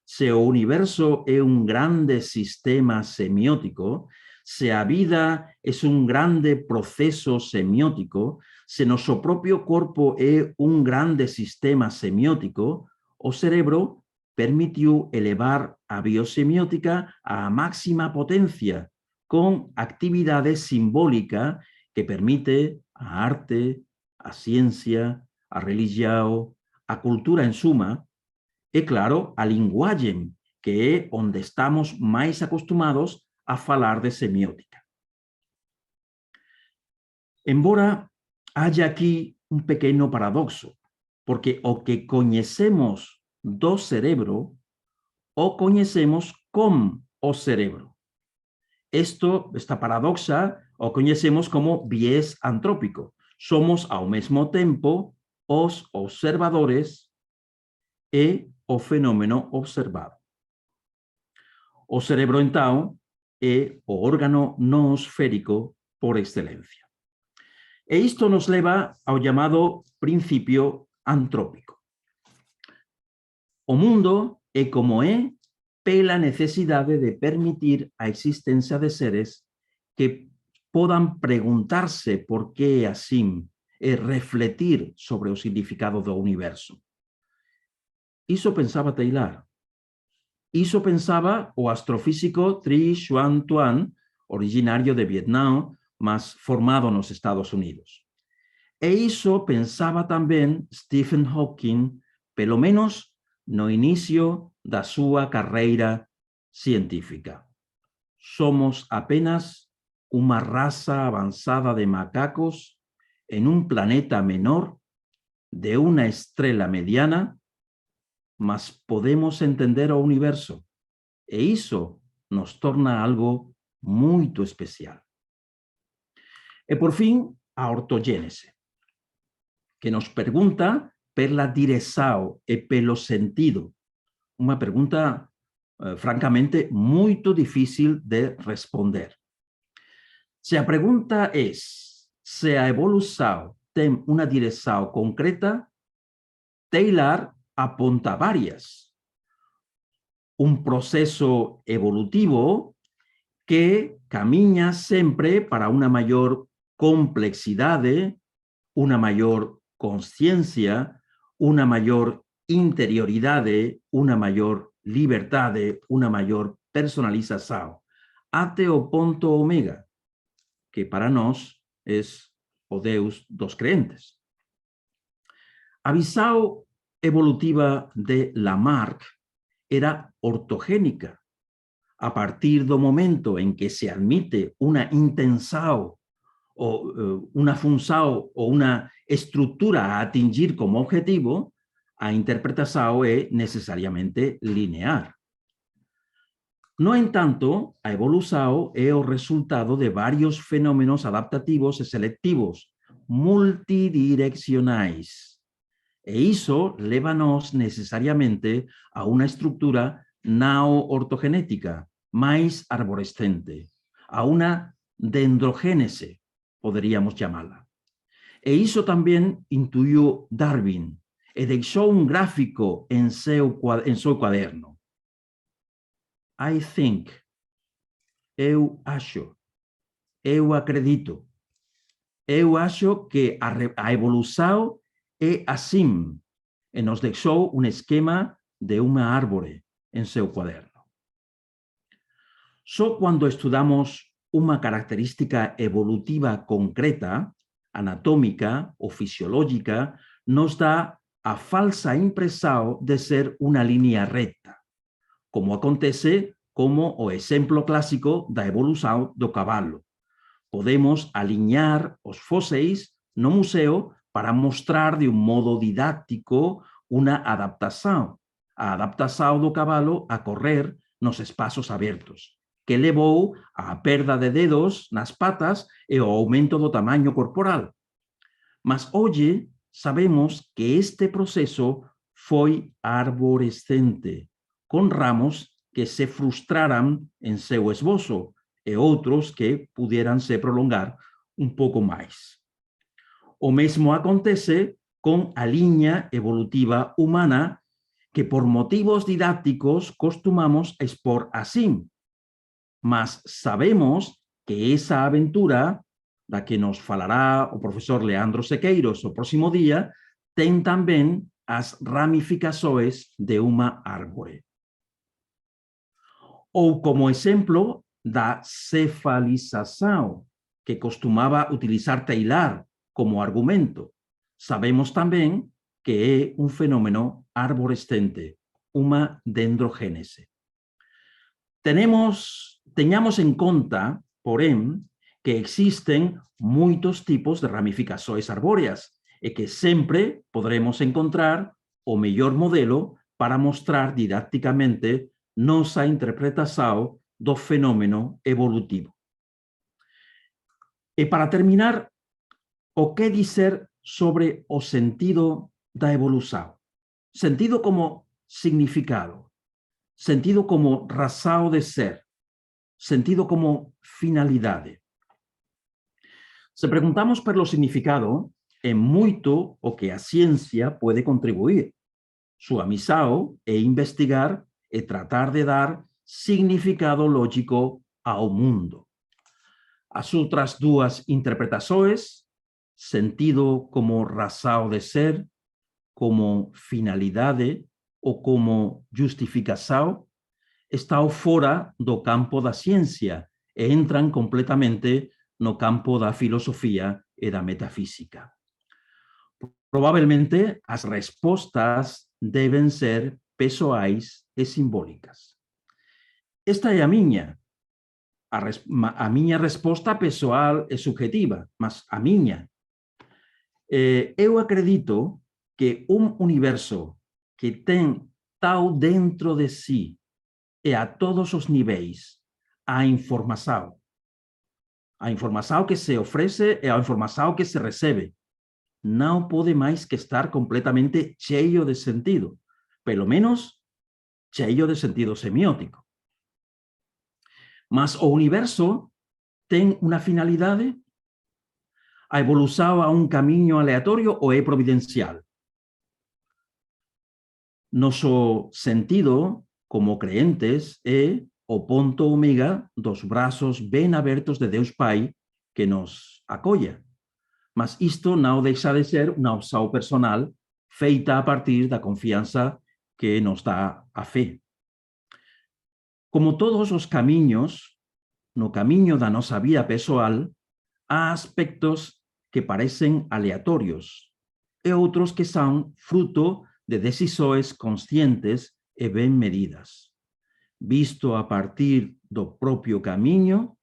Se o universo é un grande sistema semiótico, se a vida é un grande proceso semiótico, se nosso propio corpo é un grande sistema semiótico, o cerebro permitiu elevar a biosemiótica á máxima potencia con actividade simbólica que permite a arte, a ciencia, a religión, a cultura en suma, e claro, a linguagem, que é onde estamos máis acostumados a falar de semiótica. Embora haya aquí un pequeno paradoxo, porque o que coñecemos do cerebro, o coñecemos con o cerebro. Esta paradoxa o coñecemos como viés antrópico. Somos ao mesmo tempo os observadores e o fenómeno observado. O cerebro, então, é o órgano noosférico por excelencia. E isto nos leva ao chamado principio antrópico. O mundo é como é pela necesidade de permitir a existencia de seres que podan preguntarse por que é así e refletir sobre o significado do universo. Iso pensaba Taylor. Iso pensaba o astrofísico Tri Xuan Tuan, originario de Vietnam, mas formado nos Estados Unidos. E iso pensaba tamén Stephen Hawking, pelo menos no inicio da súa carreira científica. Somos apenas unha raza avanzada de macacos en un planeta menor de una estrela mediana, mas podemos entender o universo, e iso nos torna algo muito especial. E por fin, a ortogénese, que nos pergunta pela direção e pelo sentido. Uma pergunta, francamente, muito difícil de responder. Se a pergunta é se a evolução tem uma direção concreta, Taylor aponta varias. Un proceso evolutivo que camina sempre para una mayor complexidade, una mayor consciencia, una mayor interioridade, una mayor liberdade, una mayor personalização, até o ponto omega, que para nós é o Deus dos crentes. A visão evolutiva de Lamarck era ortogénica. A partir do momento en que se admite una intenção ou una função ou una estructura a atingir como objetivo, A interpretação é necessariamente linear. No entanto, a evolução é o resultado de vários fenômenos adaptativos e selectivos, multidireccionais. E isso leva-nos necessariamente a uma estrutura não-ortogenética, mais arborescente, a uma dendrogênese, poderíamos chamá-la. E isso também intuiu Darwin, e deixou um gráfico em seu quaderno. I think, eu acho, eu acredito, eu acho que a evolução é assim, e nos deixou um esquema de uma árvore em seu quaderno. Só quando estudamos uma característica evolutiva concreta, anatômica ou fisiológica, nos dá a falsa impressão de ser uma linha reta, como acontece como o exemplo clássico da evolução do cavalo. Podemos alinhar os fósseis no museu para mostrar de um modo didático uma adaptação, a adaptação do cavalo a correr nos espaços abertos, que levou à perda de dedos nas patas e ao aumento do tamanho corporal. Mas hoje sabemos que este processo foi arborescente, com ramos que se frustraram em seu esboço e outros que puderam se prolongar um pouco mais. O mesmo acontece com a linha evolutiva humana, que por motivos didáticos costumamos expor assim. Mas sabemos que essa aventura, da que nos falará o professor Leandro Sequeiros o próximo dia, tem também as ramificações de uma árvore. Ou como exemplo da cefalização, que costumava utilizar Taylor como argumento. Sabemos também que é um fenômeno arborescente, uma dendrogênese. Tenhamos em conta, porém, que existem muitos tipos de ramificações arbóreas e que sempre poderemos encontrar o melhor modelo para mostrar didaticamente nossa interpretação do fenômeno evolutivo. E para terminar, o que dizer sobre o sentido da evolução? Sentido como significado, sentido como razão de ser, sentido como finalidade. Se perguntamos pelo significado, é muito o que a ciência pode contribuir. Sua missão é investigar e tratar de dar significado lógico ao mundo. As outras duas interpretações, sentido como razão de ser, como finalidade ou como justificação, estão fora do campo da ciência e entram completamente no campo da filosofia e da metafísica. Provavelmente, as respostas devem ser pessoais e simbólicas. Esta é a minha. A minha resposta pessoal e subjetiva, mas a minha. Eu acredito que um universo que tem tal dentro de si e a todos os níveis a informação que se oferece e a informação que se recebe, não pode mais que estar completamente cheio de sentido, pelo menos cheio de sentido semiótico. Mas o universo tem uma finalidade? A evolução a um caminho aleatório ou é providencial? Nosso sentido, como crentes, é o ponto omega dos braços bem abertos de Deus Pai que nos acolha. Mas isto não deixa de ser uma opção personal feita a partir da confiança que nos dá a fé. Como todos os caminhos, no caminho da nossa vida pessoal, há aspectos que parecem aleatórios e outros que são fruto de decisões conscientes e bem medidas. Visto a partir do próprio caminho,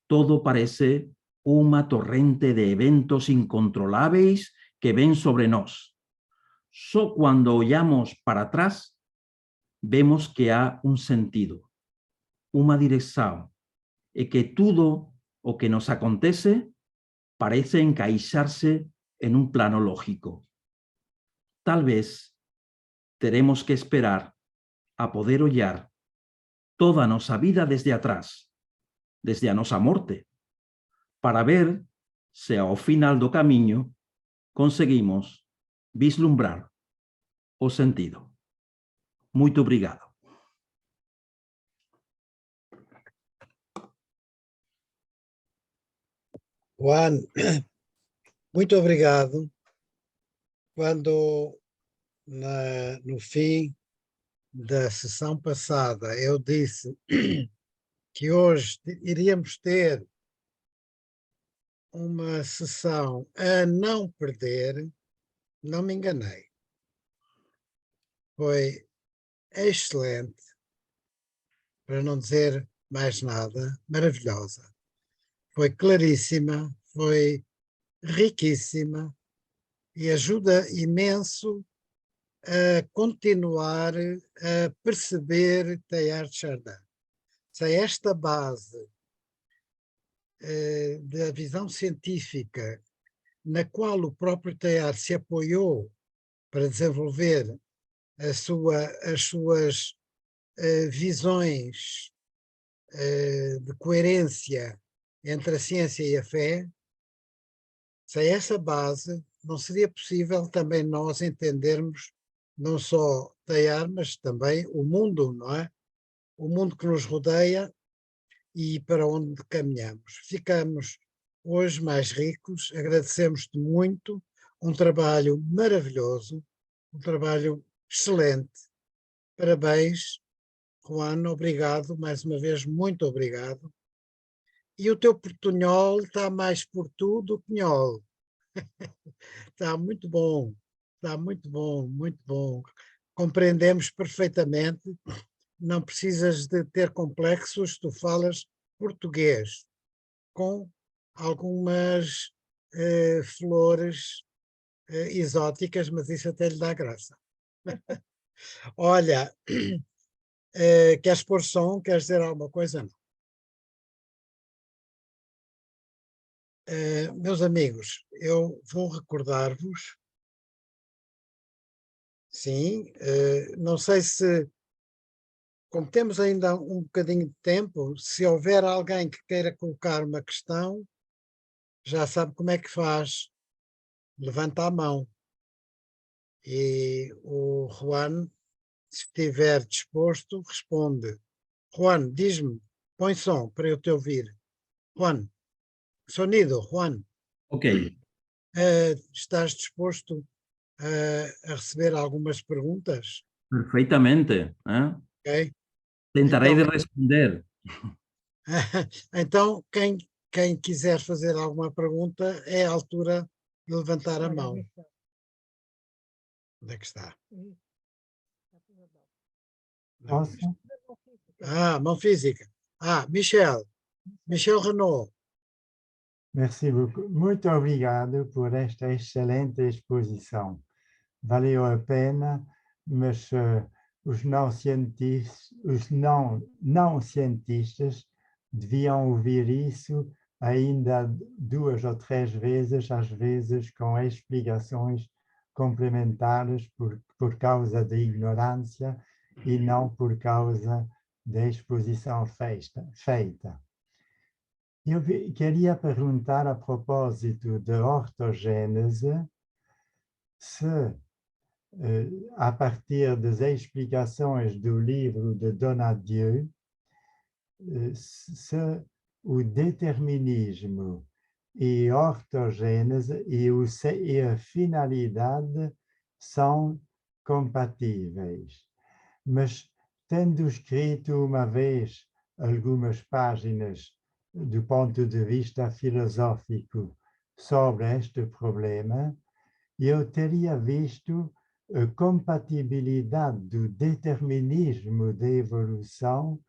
todo parece uma torrente de eventos incontroláveis que vem sobre nós. Só quando olhamos para trás, vemos que há um sentido, uma direção, e que tudo o que nos acontece parece encaixar-se em um plano lógico. Talvez teremos que esperar a poder olhar toda a nossa vida desde atrás, desde a nossa morte, para ver se ao final do caminho conseguimos vislumbrar o sentido. Muito obrigado. Juan, muito obrigado. Quando no fim da sessão passada eu disse que hoje iríamos ter uma sessão a não perder, não me enganei. Foi excelente, para não dizer mais nada, maravilhosa. Foi claríssima, foi riquíssima e ajuda imenso a continuar a perceber Teilhard de Chardin. Sem esta base da visão científica na qual o próprio Teilhard se apoiou para desenvolver as suas visões de coerência entre a ciência e a fé, sem essa base não seria possível também nós entendermos não só Teilhard, mas também o mundo, não é? O mundo que nos rodeia e para onde caminhamos. Ficamos hoje mais ricos, agradecemos-te muito, um trabalho maravilhoso, um trabalho excelente. Parabéns, Juan, obrigado, mais uma vez, muito obrigado. E o teu portunhol está mais por tu do que nhol. Está muito bom, está muito bom, muito bom. Compreendemos perfeitamente, não precisas de ter complexos, tu falas português, com algumas flores exóticas, mas isso até lhe dá graça. Olha, queres pôr som? Queres dizer alguma coisa? Não. Meus amigos, eu vou recordar-vos, sim, não sei se, como temos ainda um bocadinho de tempo, se houver alguém que queira colocar uma questão, já sabe como é que faz, levanta a mão. E o Juan, se estiver disposto, responde. Juan, diz-me, põe som para eu te ouvir. Juan, sonido, Juan. Ok. Estás disposto a receber algumas perguntas? Perfeitamente. Ok? Tentarei Então, de responder. então quem quiser fazer alguma pergunta, é a altura de levantar a mão. Onde é que está? Posso? Mão física. Michel Renaud. Merci beaucoup. Muito obrigado por esta excelente exposição. Valeu a pena, mas os não cientistas deviam ouvir isso ainda 2 ou 3 vezes, às vezes com explicações complementares por causa da ignorância e não por causa da exposição feita. Eu queria perguntar a propósito da ortogênese, se a partir das explicações do livro de Donadieu, se o determinismo e a ortogênese e a finalidade são compatíveis. Mas, tendo escrito uma vez algumas páginas do ponto de vista filosófico sobre este problema, eu teria visto a compatibilidade do determinismo da evolução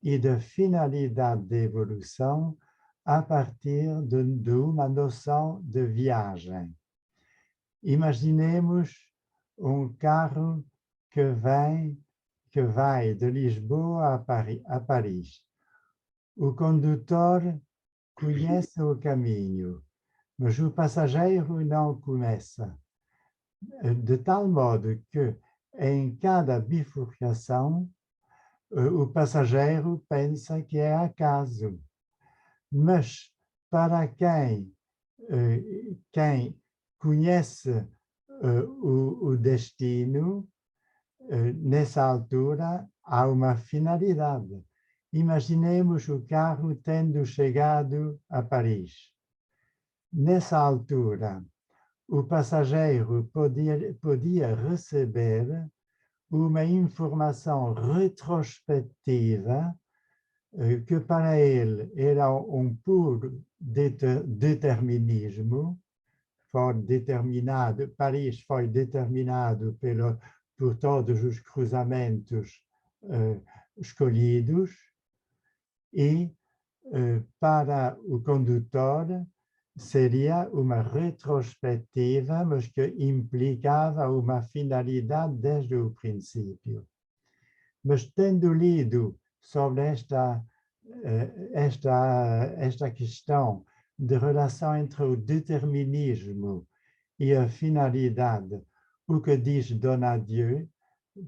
e da finalidade da evolução a partir de uma noção de viagem. Imaginemos carro que vai de Lisboa a Paris. O condutor conhece o caminho, mas o passageiro não conhece, de tal modo que em cada bifurcação o passageiro pensa que é acaso. Mas para quem conhece o destino, nessa altura há uma finalidade. Imaginemos o carro tendo chegado a Paris. Nessa altura, o passageiro podia receber uma informação retrospectiva que para ele era puro determinismo, Paris foi determinado por todos os cruzamentos escolhidos, e para o condutor seria uma retrospectiva, mas que implicava uma finalidade desde o princípio. Mas tendo lido sobre esta questão de relação entre o determinismo e a finalidade, o que diz Donadieu,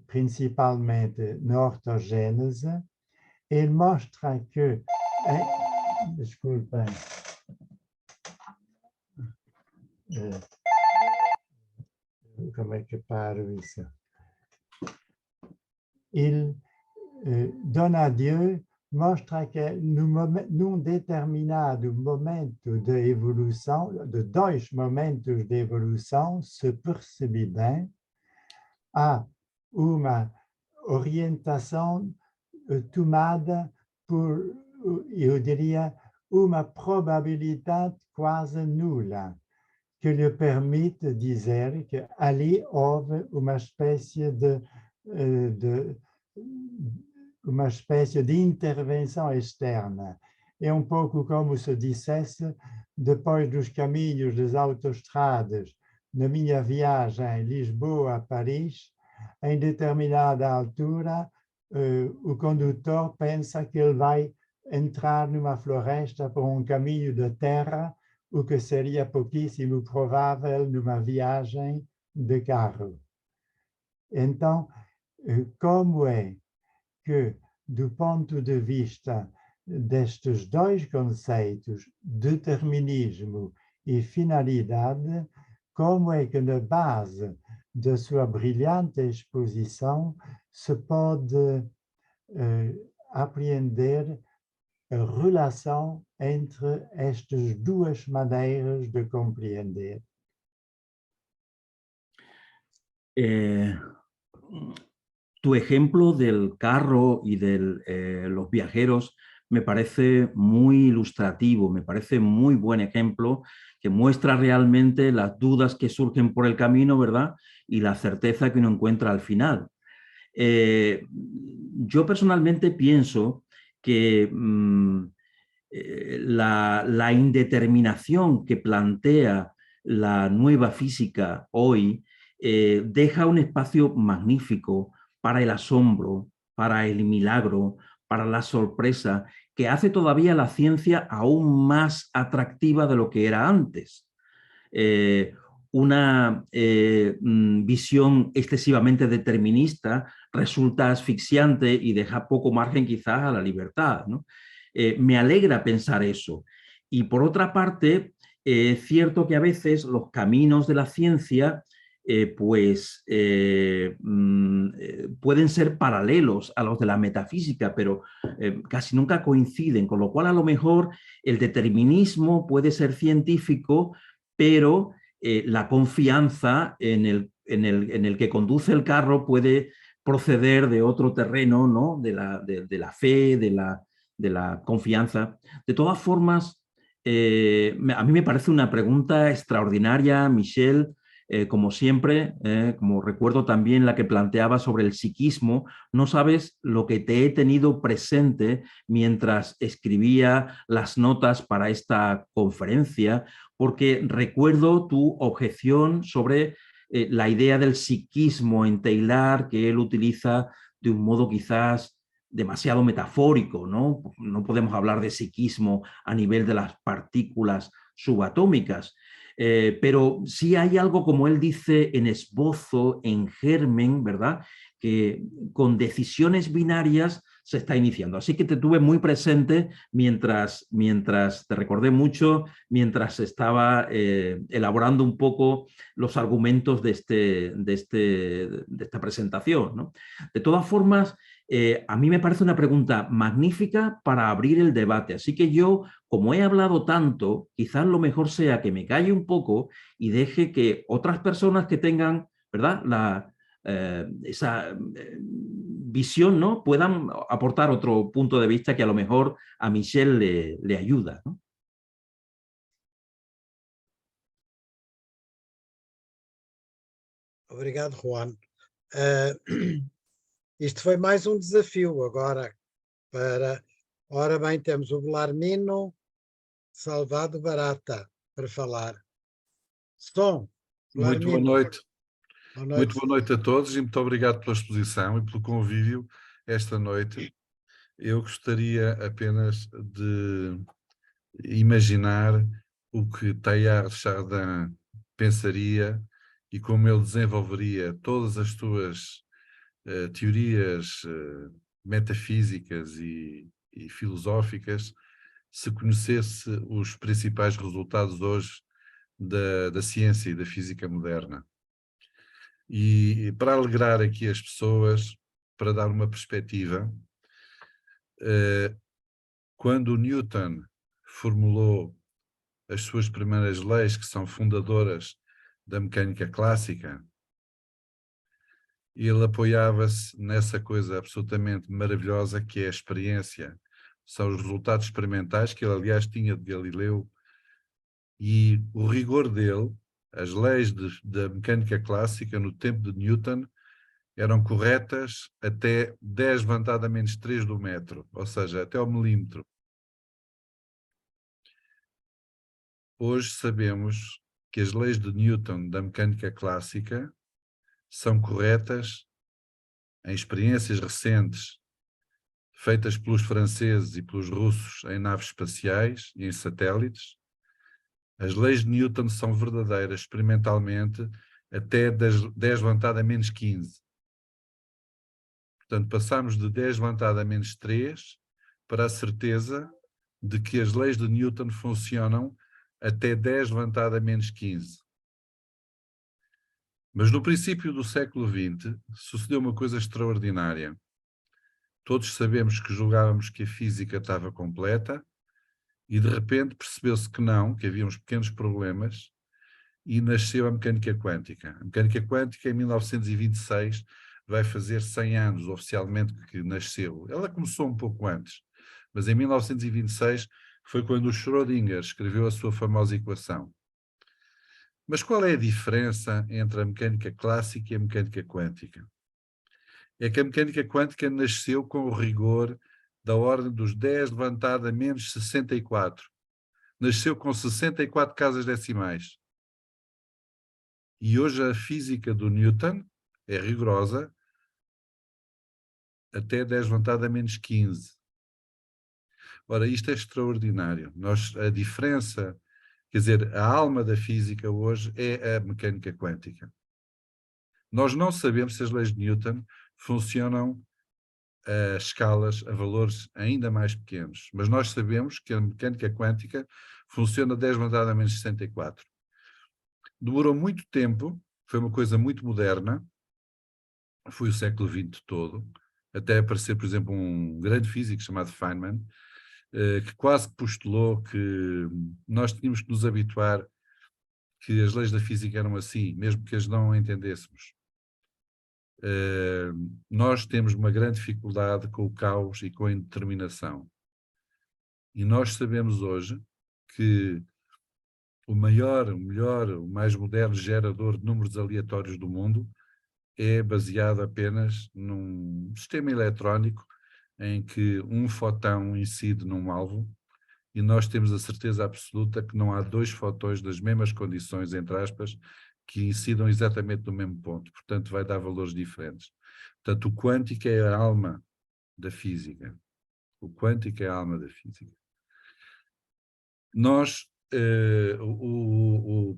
principalmente na ortogênese, ele mostra que... Desculpem. Como é que paro isso? Donadieu mostra que num determinado momento de evolução, de dois momentos de evolução, se percebe bem, há uma orientação tomada por, eu diria, uma probabilidade quase nula, que lhe permite dizer que ali houve uma espécie de intervenção externa. É um pouco como se dissesse, depois dos caminhos das autoestradas, na minha viagem Lisboa a Paris, em determinada altura, o condutor pensa que ele vai entrar numa floresta por um caminho de terra, o que seria pouquíssimo provável numa viagem de carro. Então, como é que, do ponto de vista destes dois conceitos, determinismo e finalidade, como é que na base da sua brilhante exposição se pode apreender a relação entre estas duas maneiras de compreender? Tu ejemplo del carro y de los viajeros me parece muy ilustrativo, me parece muy buen ejemplo que muestra realmente las dudas que surgen por el camino, ¿verdad? Y la certeza que uno encuentra al final. Yo personalmente pienso que la indeterminación que plantea la nueva física hoy deja un espacio magnífico para el asombro, para el milagro, para la sorpresa, que hace todavía la ciencia aún más atractiva de lo que era antes. Una visión excesivamente determinista resulta asfixiante y deja poco margen quizás a la libertad, ¿no? Me alegra pensar eso. Y por otra parte, es cierto que a veces los caminos de la ciencia pueden ser paralelos a los de la metafísica, pero casi nunca coinciden, con lo cual a lo mejor el determinismo puede ser científico, pero la confianza en el que conduce el carro puede proceder de otro terreno, ¿no? de la fe, de la confianza. De todas formas, a mí me parece una pregunta extraordinaria, Michel, como siempre, como recuerdo también la que planteaba sobre el psiquismo. No sabes lo que te he tenido presente mientras escribía las notas para esta conferencia, porque recuerdo tu objeción sobre la idea del psiquismo en Taylor, que él utiliza de un modo quizás demasiado metafórico, ¿no? No podemos hablar de psiquismo a nivel de las partículas subatómicas, pero sí hay algo, como él dice, en esbozo, en germen, ¿verdad? Que con decisiones binarias se está iniciando. Así que te tuve muy presente mientras te recordé mucho, mientras estaba elaborando un poco los argumentos de esta presentación, ¿no? De todas formas, a mí me parece una pregunta magnífica para abrir el debate. Así que yo, como he hablado tanto, quizás lo mejor sea que me calle un poco y deje que otras personas que tengan, ¿verdad?, esa visión, ¿no?, puedan aportar otro punto de vista que a lo mejor a Michel le ayuda, ¿no? Obrigado, Juan. Isto foi mais um desafio agora para... Ora bem, temos o Belarmino Salvado Barata para falar. Som. Muito boa Belarmino. noite. Boa noite. Muito boa noite a todos e muito obrigado pela exposição e pelo convívio esta noite. Eu gostaria apenas de imaginar o que Teilhard de Chardin pensaria e como ele desenvolveria todas as suas teorias metafísicas e filosóficas se conhecesse os principais resultados hoje da ciência e da física moderna. E para alegrar aqui as pessoas, para dar uma perspectiva, quando Newton formulou as suas primeiras leis, que são fundadoras da mecânica clássica, ele apoiava-se nessa coisa absolutamente maravilhosa que é a experiência. São os resultados experimentais que ele, aliás, tinha de Galileu, e o rigor dele, as leis da mecânica clássica no tempo de Newton eram corretas até 10 levantado a menos 3 do metro, ou seja, até ao milímetro. Hoje sabemos que as leis de Newton da mecânica clássica são corretas em experiências recentes feitas pelos franceses e pelos russos em naves espaciais e em satélites. As leis de Newton são verdadeiras experimentalmente até 10 levantado a menos 15. Portanto, passamos de 10 levantado a menos 3 para a certeza de que as leis de Newton funcionam até 10 levantado a menos 15. Mas no princípio do século XX sucedeu uma coisa extraordinária. Todos sabemos que julgávamos que a física estava completa e de repente percebeu-se que não, que havia uns pequenos problemas e nasceu a mecânica quântica. A mecânica quântica em 1926 vai fazer 100 anos oficialmente que nasceu. Ela começou um pouco antes, mas em 1926 foi quando o Schrödinger escreveu a sua famosa equação. Mas qual é a diferença entre a mecânica clássica e a mecânica quântica? É que a mecânica quântica nasceu com o rigor da ordem dos 10 levantado a menos 64. Nasceu com 64 casas decimais. E hoje a física do Newton é rigorosa até 10 levantado a menos 15. Ora, isto é extraordinário. A diferença, quer dizer, a alma da física hoje é a mecânica quântica. Nós não sabemos se as leis de Newton funcionam a escalas, a valores ainda mais pequenos, mas nós sabemos que a mecânica quântica funciona 10 levantado a menos 64. Demorou muito tempo, foi uma coisa muito moderna, foi o século XX todo, até aparecer, por exemplo, um grande físico chamado Feynman, que quase postulou que nós tínhamos que nos habituar que as leis da física eram assim, mesmo que as não entendêssemos. Nós temos uma grande dificuldade com o caos e com a indeterminação. E nós sabemos hoje que o maior, o melhor, o mais moderno gerador de números aleatórios do mundo é baseado apenas num sistema eletrónico em que um fotão incide num alvo e nós temos a certeza absoluta que não há dois fotões das mesmas condições, entre aspas, que incidam exatamente no mesmo ponto, portanto vai dar valores diferentes. Portanto, o quântico é a alma da física. O quântico é a alma da física. Nós, o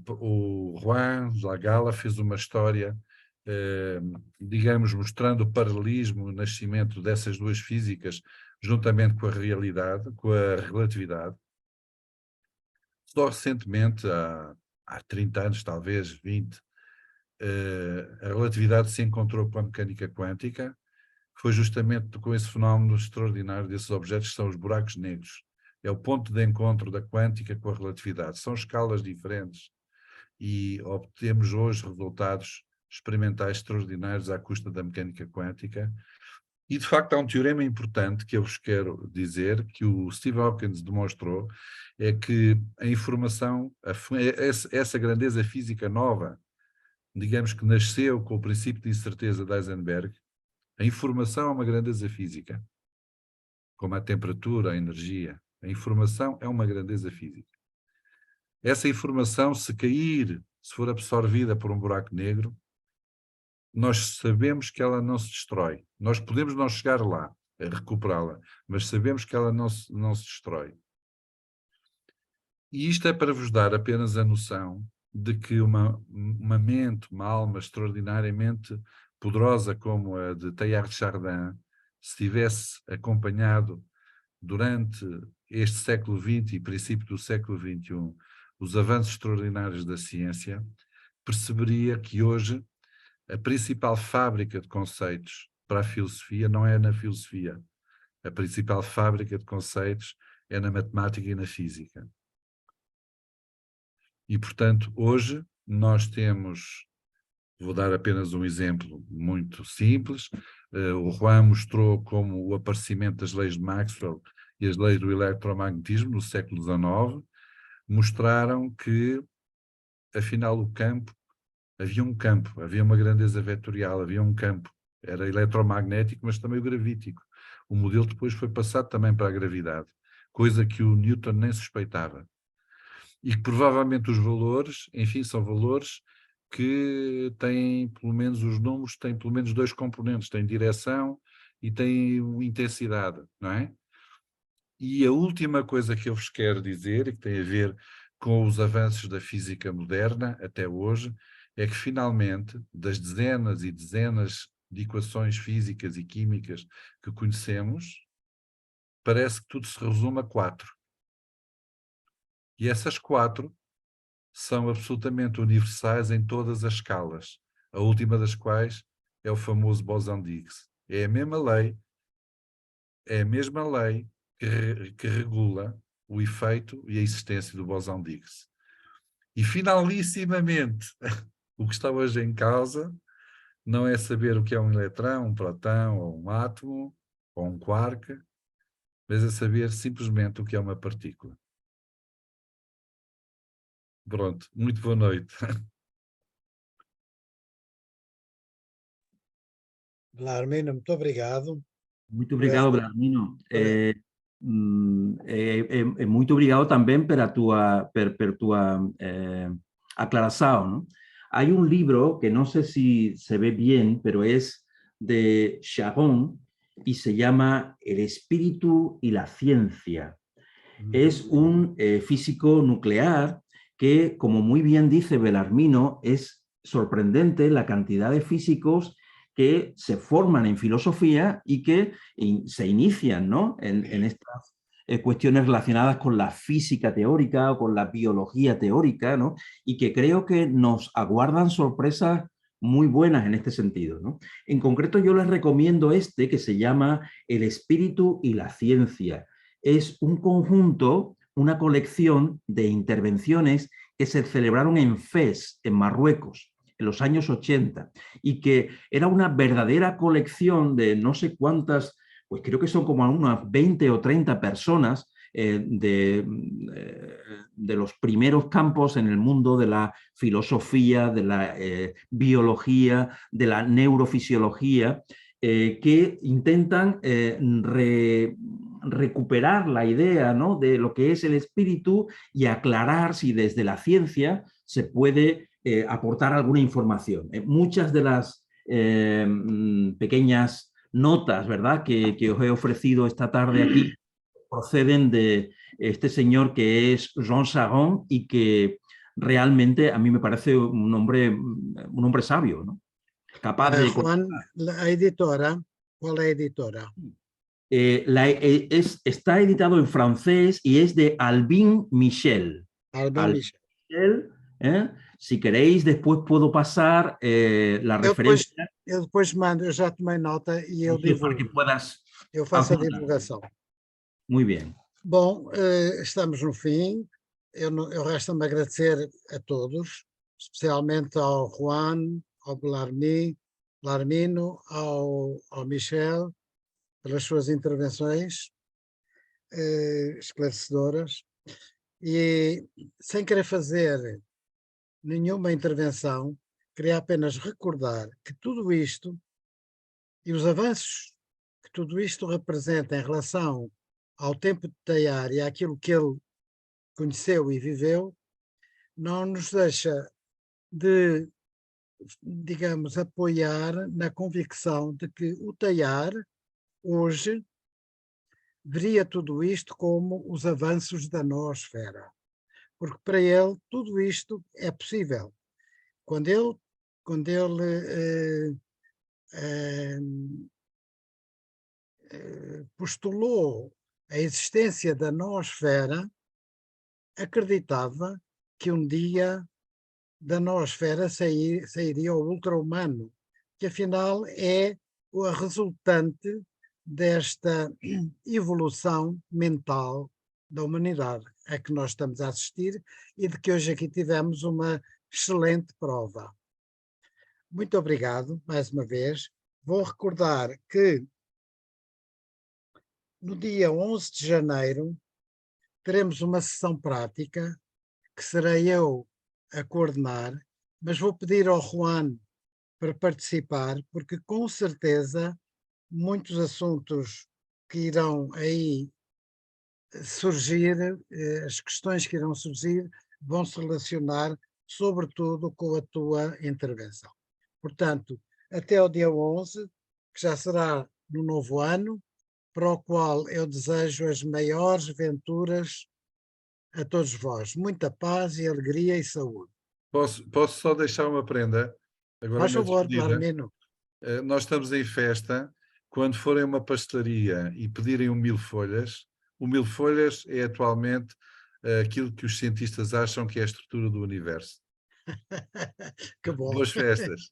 Juan Lagala fez uma história, digamos, mostrando o paralelismo, o nascimento dessas duas físicas, juntamente com a realidade, com a relatividade. Só recentemente, há 30 anos, talvez 20, a relatividade se encontrou com a mecânica quântica. Foi justamente com esse fenómeno extraordinário desses objetos que são os buracos negros. É o ponto de encontro da quântica com a relatividade. São escalas diferentes e obtemos hoje resultados experimentais extraordinários à custa da mecânica quântica. E, de facto, há um teorema importante que eu vos quero dizer, que o Steve Hawking demonstrou, é que a informação, essa grandeza física nova, digamos que nasceu com o princípio de incerteza de Heisenberg, a informação é uma grandeza física, como a temperatura, a energia. A informação é uma grandeza física. Essa informação, se cair, se for absorvida por um buraco negro, nós sabemos que ela não se destrói. Nós podemos não chegar lá, a recuperá-la, mas sabemos que ela não se destrói. E isto é para vos dar apenas a noção de que uma mente, uma alma extraordinariamente poderosa como a de Teilhard de Chardin, se tivesse acompanhado durante este século XX e princípio do século XXI os avanços extraordinários da ciência, perceberia que hoje a principal fábrica de conceitos para a filosofia não é na filosofia. A principal fábrica de conceitos é na matemática e na física. E, portanto, hoje nós temos, vou dar apenas um exemplo muito simples, o Juan mostrou como o aparecimento das leis de Maxwell e as leis do eletromagnetismo no século XIX mostraram que, afinal, havia uma grandeza vetorial, havia um campo, era eletromagnético, mas também o gravítico. O modelo depois foi passado também para a gravidade, coisa que o Newton nem suspeitava. E que provavelmente os valores, enfim, são valores que têm, pelo menos os números, têm pelo menos dois componentes, têm direção e têm intensidade, não é? E a última coisa que eu vos quero dizer, e que tem a ver com os avanços da física moderna até hoje, é que finalmente, das dezenas e dezenas de equações físicas e químicas que conhecemos, parece que tudo se resume a 4. E essas 4 são absolutamente universais em todas as escalas, a última das quais é o famoso bóson de Higgs. É a mesma lei que regula o efeito e a existência do bóson de Higgs. E finalissimamente, o que está hoje em causa não é saber o que é um eletrão, um próton, ou um átomo, ou um quark, mas é saber simplesmente o que é uma partícula. Pronto, muito boa noite. Belarmino, muito obrigado. Muito obrigado, Bernardino. Olha. Muito obrigado também pela tua aclaração, ¿no? Hay un libro que no sé si se ve bien, pero es de Charon y se llama El espíritu y la ciencia. Es un físico nuclear que, como muy bien dice Bellarmino, es sorprendente la cantidad de físicos que se forman en filosofía y que se inician, ¿no?, en estas cuestiones relacionadas con la física teórica o con la biología teórica, ¿no?, y que creo que nos aguardan sorpresas muy buenas en este sentido, ¿no? En concreto, yo les recomiendo este que se llama El espíritu y la ciencia. Es un conjunto, una colección de intervenciones que se celebraron en Fez, en Marruecos, en los años 80, y que era una verdadera colección de no sé cuántas, pues creo que son como unas 20 o 30 personas de los primeros campos en el mundo de la filosofía, de la biología, de la neurofisiología, que intentan recuperar la idea, ¿no?, de lo que es el espíritu y aclarar si desde la ciencia se puede aportar alguna información. Muchas de las pequeñas notas, ¿verdad?, que os he ofrecido esta tarde aquí proceden de este señor que es Jean Charron y que realmente a mí me parece un hombre sabio, ¿no? Capaz de... Juan, a editora, ¿cuál es la editora? Está editado en francés y es de Albin Michel. Albin Michel. Michel, ¿eh? Si queréis, después puedo pasar la referencia. Eu depois mando, eu já tomei nota e eu Para que divulgo. puedas Eu faço a apuntar. divulgação. Muy bien. Bom, estamos no fim. Eu resta-me agradecer a todos, especialmente ao Juan, ao Belarmino, ao Michel, pelas suas intervenções esclarecedoras. E, sem querer fazer nenhuma intervenção, queria apenas recordar que tudo isto e os avanços que tudo isto representa em relação ao tempo de Teilhard e àquilo que ele conheceu e viveu, não nos deixa de, digamos, apoiar na convicção de que o Teilhard, hoje, veria tudo isto como os avanços da noosfera, porque para ele tudo isto é possível. Quando ele postulou a existência da noosfera, acreditava que um dia da noosfera sairia o ultra-humano, que afinal é a resultante desta evolução mental da humanidade a que nós estamos a assistir e de que hoje aqui tivemos uma excelente prova. Muito obrigado, mais uma vez. Vou recordar que no dia 11 de janeiro teremos uma sessão prática que serei eu a coordenar, mas vou pedir ao Juan para participar, porque com certeza muitos assuntos que irão aí surgir, as questões que irão surgir, vão se relacionar sobretudo com a tua intervenção. Portanto, até ao dia 11, que já será no novo ano, para o qual eu desejo as maiores venturas a todos vós. Muita paz e alegria e saúde. Posso só deixar uma prenda? Agora Faz na favor, despedida. Belarmino. Nós estamos em festa. Quando forem a uma pastelaria e pedirem um mil-folhas, o mil-folhas é atualmente aquilo que os cientistas acham que é a estrutura do universo. Que bom. Boas festas.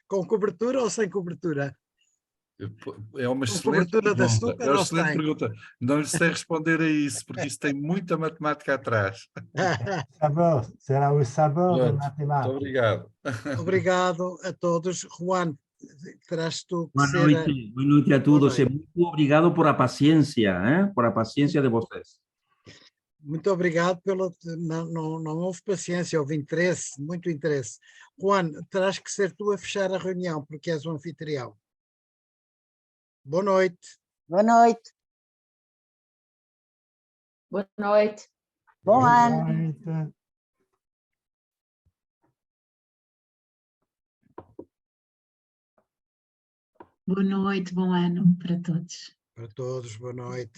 Com cobertura ou sem cobertura? É uma Com excelente cobertura de pergunta. açúcar É uma ou excelente sem? pergunta. Não lhe sei responder a isso, porque isso tem muita matemática atrás. Sabor, será o sabor da Pronto, muito matemática. obrigado. Obrigado a todos. Juan, terás tu que Boa ser... noite a todos. noite. Muito obrigado por a paciência, por a paciência de vocês. Muito obrigado pelo... Não houve paciência, houve interesse, muito interesse. Juan, terás que ser tu a fechar a reunião, porque és o anfitrião. Boa noite. Boa noite. Boa noite. Bom Boa ano. noite. Boa noite, bom ano para todos. Para todos, boa noite.